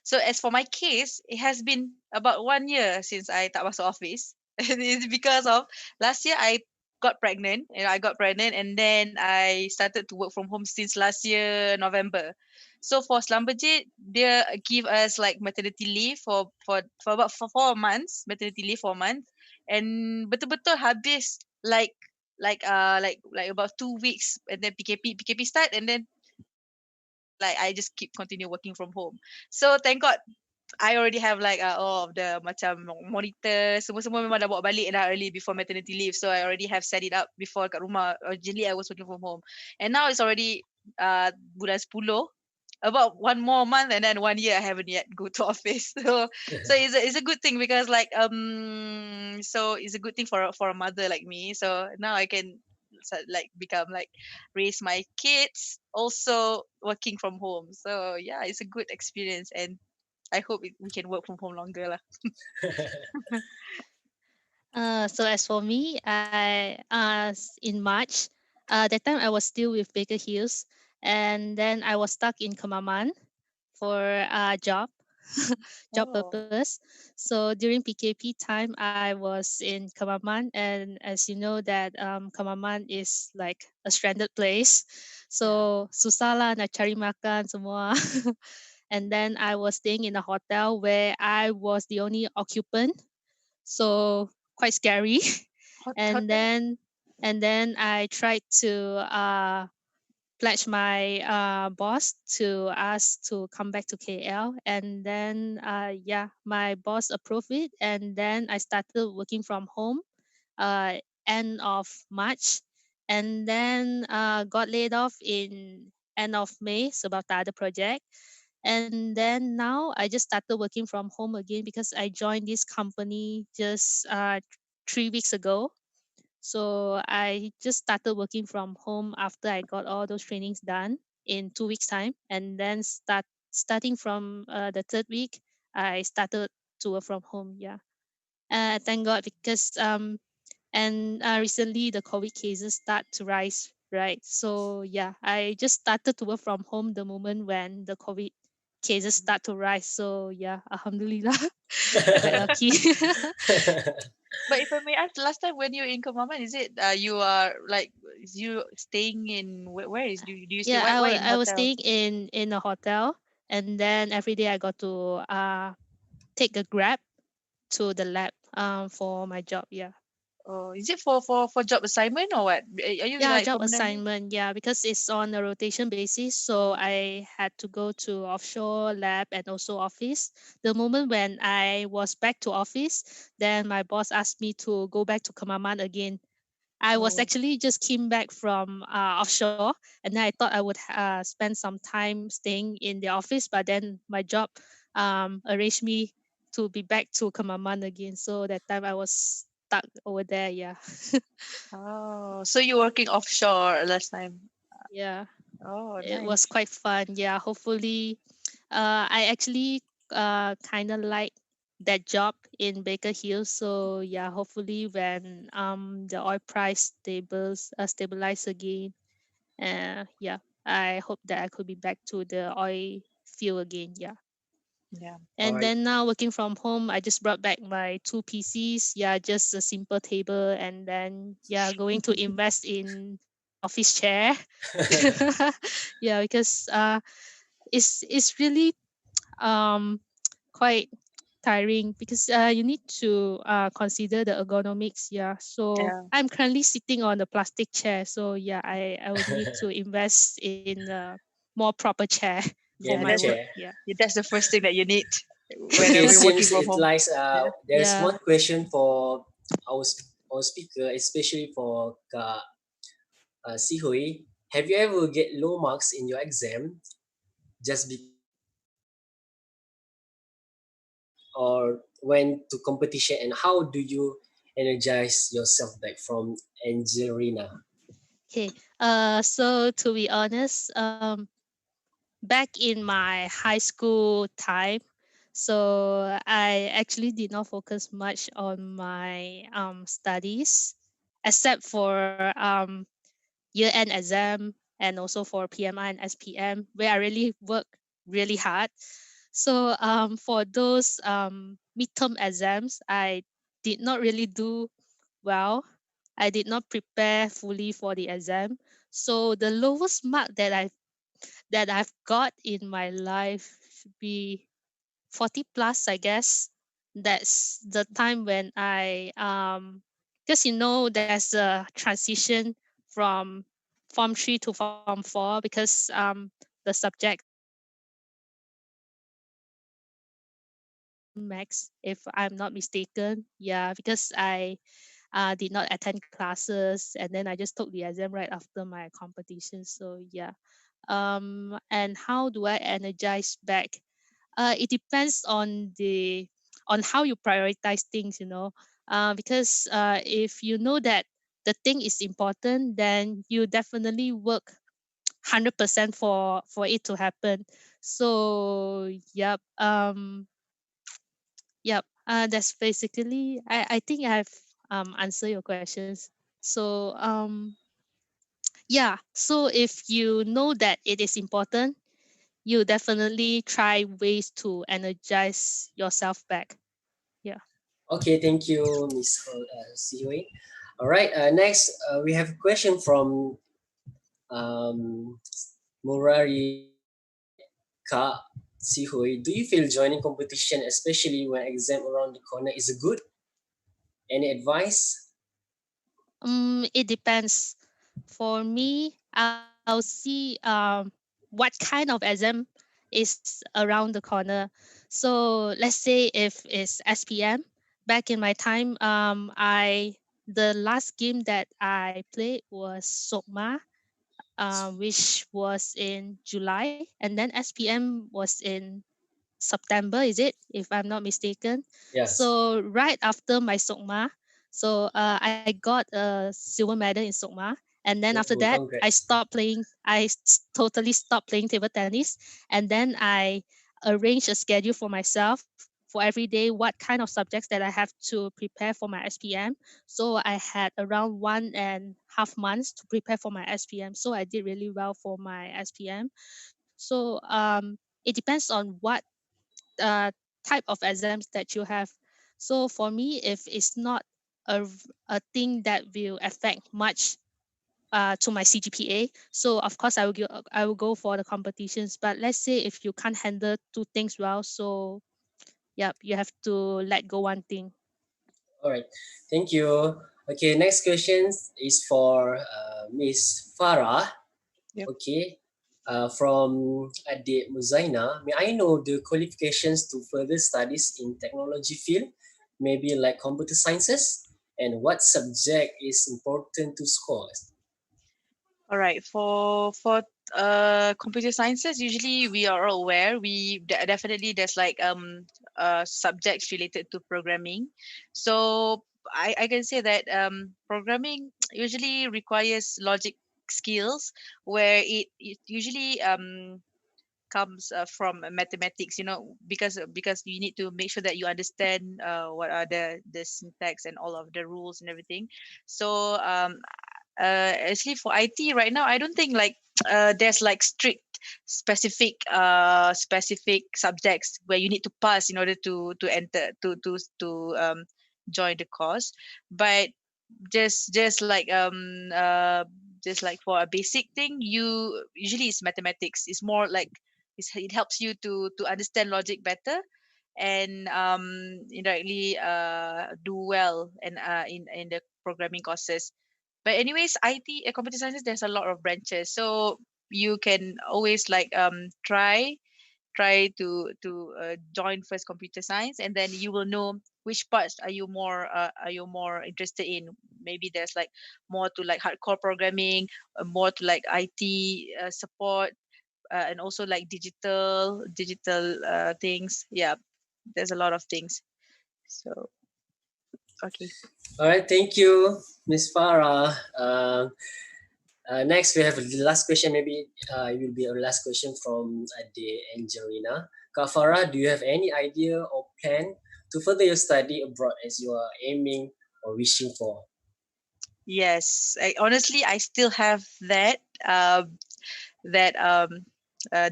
So as for my case, it has been about 1 year since I tak masuk office. And it's because of last year I got pregnant. I got pregnant and then I started to work from home since last year November. So for Slumberjit, they give us like maternity leave for about 4 months, maternity leave 4 months. And betul-betul habis like about 2 weeks and then PKP start and then like I just keep continue working from home. So thank God I already have like all of the macam monitor semua memang dah bawa balik dah early before maternity leave. So I already have set it up before kat rumah. Originally I was working from home. And now it's already bulan 10. About 1 more month and then 1 year I haven't yet go to office. So it's a good thing because like so it's a good thing for a mother like me. So now I can like become like raise my kids also working from home. So yeah, it's a good experience and I hope we can work from home longer lah. So as for me, in March, that time I was still with Baker Hills, and then I was stuck in Kemaman for a job, job Oh. purpose. So during PKP time, I was in Kemaman, and as you know that Kemaman is like a stranded place, so susah lah nak cari makan semua. And then I was staying in a hotel where I was the only occupant, so quite scary. And then I tried to pledge my boss to ask to come back to KL, and then my boss approved it, and then I started working from home end of March, and then got laid off in end of May sebab tak ada project. And then now I just started working from home again because I joined this company just 3 weeks ago. So I just started working from home after I got all those trainings done in 2 weeks time, and then starting from the third week, I started to work from home. Yeah, thank God because and recently the COVID cases start to rise, right? So yeah, I just started to work from home the moment when the COVID cases start to rise. So yeah, alhamdulillah, quite lucky. But if I may ask, last time when you were in Kemaman, is it you are like is you staying in where is do you stay Yeah, why in I was hotel? staying in a hotel, and then every day I got to take a grab to the lab for my job. Yeah. Oh, is it for job assignment or what? Are you Yeah, like job permanent? assignment. Yeah, because it's on a rotation basis. So I had to go to offshore lab and also office. The moment when I was back to office, then my boss asked me to go back to Kemaman again. I was Oh. actually just came back from offshore, and then I thought I would spend some time staying in the office, but then my job arranged me to be back to Kemaman again. So that time I was stuck over there. Yeah. Oh, so you're working offshore last time. Yeah. Oh, It nice. was quite fun. Yeah, hopefully, I actually kind of like that job in Baker Hill. So yeah, hopefully when the oil price stabilize again, yeah, I hope that I could be back to the oil field again. Yeah. Yeah. And Alright. then now working from home, I just brought back my 2 PCs. Yeah, just a simple table, and then yeah, going to invest in my office chair. Yeah, because it's really quite tiring because you need to consider the ergonomics. Yeah, so Yeah. I'm currently sitting on a plastic chair. So yeah, I would need to invest in a more proper chair for Yeah, my Gaming work. chair. Yeah. that's the first thing that you need Okay, whenever you're working since from it home. lies, Yeah. there's Yeah. one question for our speaker, especially for Sihui, have you ever get low marks in your exam just because you didn't or went to competition, and how do you energize yourself back from Angelina? Okay. So to be honest, back in my high school time, so I actually did not focus much on my studies, except for year-end exam and also for PMI and SPM, where I really work really hard. So for those midterm exams, I did not really do well. I did not prepare fully for the exam. So the lowest mark that I've got in my life should be 40 plus, I guess. That's the time when because there's a transition from Form 3 to Form 4 because the subject max, if I'm not mistaken. Yeah, because I did not attend classes and then I just took the exam right after my competition. So yeah. And how do I energize back? It depends on how you prioritize things, because if you know that the thing is important, then you definitely work 100% for it to happen. So that's basically, I think I've answered your questions. So so if you know that it is important, you definitely try ways to energize yourself back. Yeah. Okay, thank you, Miss Sihui. All right, next we have a question from um, Murari Ka Sihui. Do you feel joining competition, especially when exam around the corner, is good? Any advice? It depends. For me, I'll see what kind of exam is around the corner. So let's say if it's SPM, back in my time, I the last game that I played was Sokma, which was in July, and then SPM was in September, is it? If I'm not mistaken. Yes. So right after my Sokma, so I got a silver medal in Sokma, and then after Oh, that, I congrats. stopped playing. Totally stopped playing table tennis, and then I arranged a schedule for myself for every day, what kind of subjects that I have to prepare for my SPM. So I had around 1.5 months to prepare for my SPM. So I did really well for my SPM. So it depends on what uh, type of exams that you have. So for me, if it's not a thing that will affect much to my CGPA, so of course I will go for the competitions. But let's say if you can't handle two things well, so yeah, you have to let go one thing. All right, thank you. Okay, next question is for Miss Farah. Yep. Okay, from Adik Muzaina. May I know the qualifications to further studies in technology field, maybe like computer sciences, and what subject is important to score? All right. For computer sciences, usually we are all aware definitely there's like subjects related to programming. So I can say that programming usually requires logic skills, where it usually comes from mathematics, because you need to make sure that you understand what are the syntax and all of the rules and everything. So actually for IT right now, I don't think like there's like strict specific subjects where you need to pass in order to enter to join the course. But just like just like for a basic thing, you usually it's mathematics. It's more like it helps you to understand logic better, and indirectly do well and in the programming courses. But anyways, IT, computer sciences, there's a lot of branches, so you can always like try to join first computer science, and then you will know which parts are you more interested in, maybe there's like more to like hardcore programming, more to like IT support, and also like digital things. Yeah, there's a lot of things. So okay. All right, thank you, Miss Farah. Next, we have the last question. Maybe it will be our last question from Ade and Jarina. Kak Farah, do you have any idea or plan to further your study abroad as you are aiming or wishing for? Yes, honestly, I still have that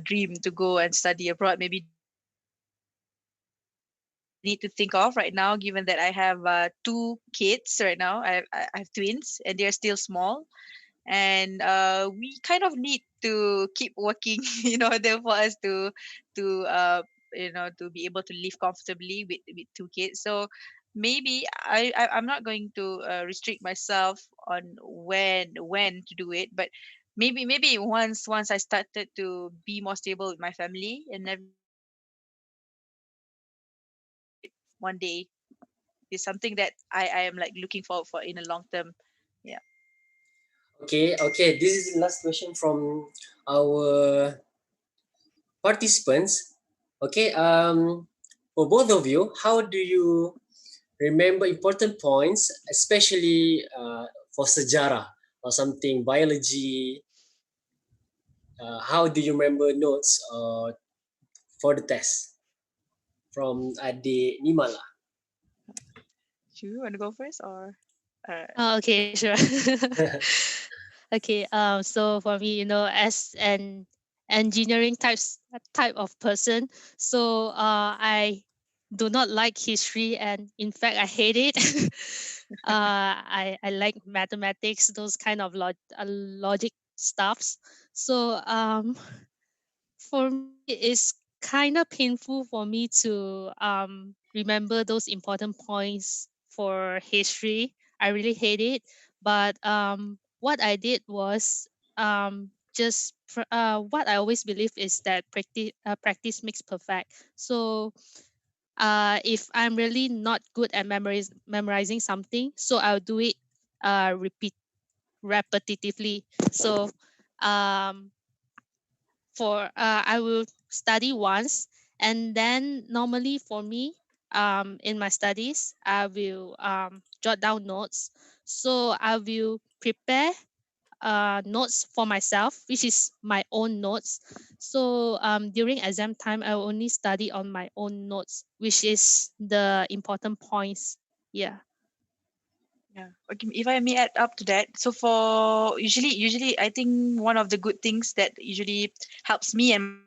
dream to go and study abroad. Maybe need to think of right now, given that I have two kids right now. I have twins, and they're still small, and we kind of need to keep working in order for us to be able to live comfortably with two kids. So maybe I'm not going to restrict myself on when to do it, but maybe once I started to be more stable with my family and everything, one day is something that I am like looking forward for in a long term. Yeah. Okay. This is the last question from our participants. Okay. For both of you, how do you remember important points, especially for sejarah or something, biology? How do you remember notes for the test from Ade Nimala? Do you want to go first or? Uh, Okay, sure. Okay, so for me, as an engineering type of person, so I do not like history, and in fact, I hate it. I like mathematics, those kind of logic stuffs. So for me, it's kind of painful for me to remember those important points for history. I really hate it. But what I did was what I always believe is that practice makes perfect. So if I'm really not good at memorizing something, so I'll do it repeat repetitively. So um, I will study once, and then normally for me, in my studies, I will jot down notes. So I will prepare notes for myself, which is my own notes. So during exam time, I will only study on my own notes, which is the important points. Yeah. yeah. Okay. If I may add up to that, so for usually, I think one of the good things that usually helps me and my friends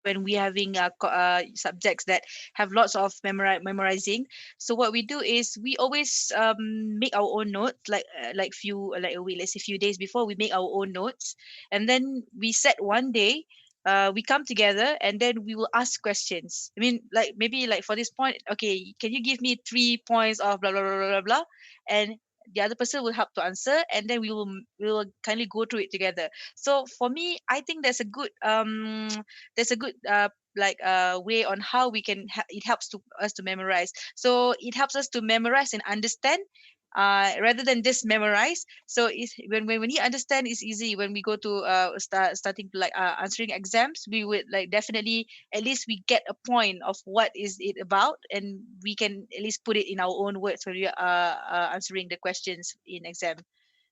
when we having subjects that have lots of memorizing. So what we do is we always make our own notes, like few like a week, let's say few days before, we make our own notes, and then we set one day. We come together and then we will ask questions. I mean, like maybe like for this point, okay, can you give me 3 points of blah blah blah blah blah blah, and the other person will help to answer, and then we will kindly go through it together. So for me, I think there's a good way on how we can it helps to us to memorize. So it helps us to memorize and understand, rather than just memorize. So it's, when you understand, it's easy. When we go to starting to like answering exams, we would like definitely, at least we get a point of what is it about, and we can at least put it in our own words when we are answering the questions in exam.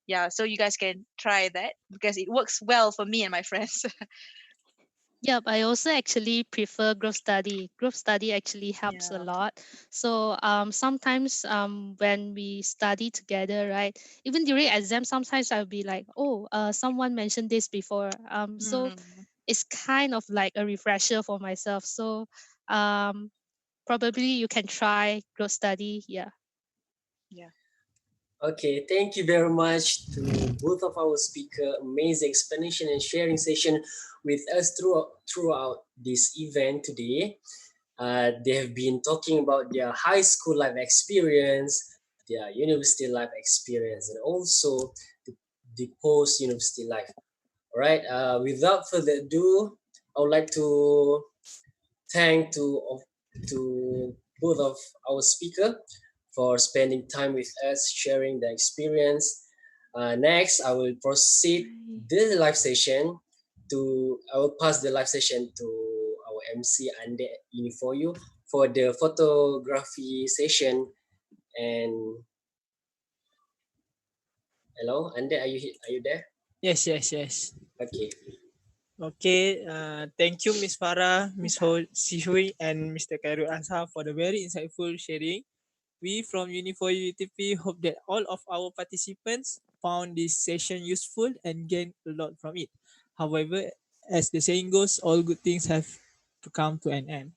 Yeah, so you guys can try that because it works well for me and my friends. Yep, I also actually prefer group study. Group study actually helps a Yeah. lot. So sometimes when we study together, right? Even during exam, sometimes I'll be like, oh, someone mentioned this before. So Mm, it's kind of like a refresher for myself. So um, probably you can try group study. Yeah. yeah. Okay, thank you very much to both of our speaker. Amazing explanation and sharing session with us throughout this event today. They have been talking about their high school life experience, their university life experience, and also the post university life. All right. Without further ado, I would like to thank to both of our speaker for spending time with us, sharing the experience. Next, I will proceed the live session I will pass the live session to our MC Ande Uni4U for the photography session. And hello, Ande, are you there? Yes, yes, yes. Okay. Okay, thank you, Miss Farah, Miss Ho Sihui, and Mr. Khairul Azhar for the very insightful sharing. We from UNI4U UTP hope that all of our participants found this session useful and gained a lot from it. However, as the saying goes, all good things have to come to an end.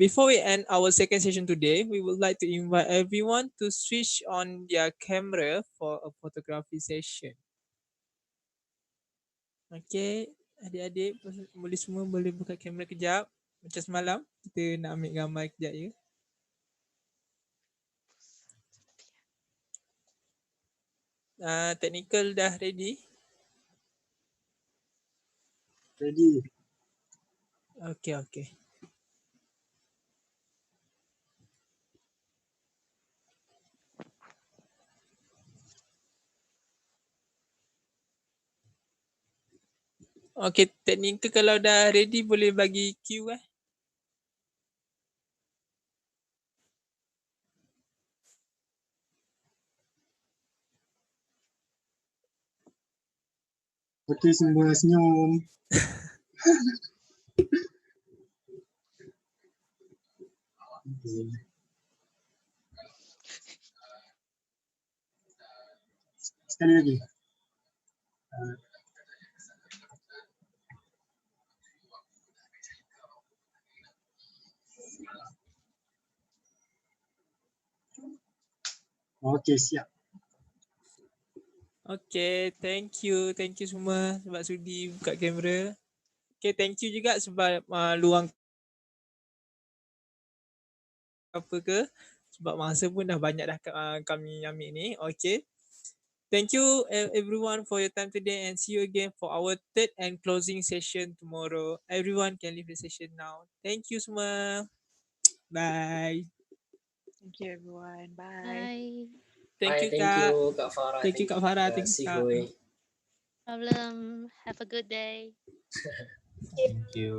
Before we end our second session today, we would like to invite everyone to switch on their camera for a photography session. Okay, adik-adik boleh semua boleh buka kamera kejap. Macam semalam, kita nak ambil gambar kejap ya. Technical dah ready? Ready. Okay, okay. Okay, technical kalau dah ready boleh bagi cue eh. Okey, semua senyum. Okay. Sekali lagi. Okey, siap. Okay, thank you semua sebab sudi buka kamera. Okay, thank you juga sebab luang apa ke, sebab masa pun dah banyak dah kami ambil ni. Okay, thank you everyone for your time today and see you again for our third and closing session tomorrow. Everyone can leave the session now. Thank you semua. Bye. Thank you everyone. Bye. Bye. Thank you Thank Kak. you Kak Farah. Thank you Kak Farah. Thank you Kak. Sihui. Problem. Have a good day. Okay. Thank you.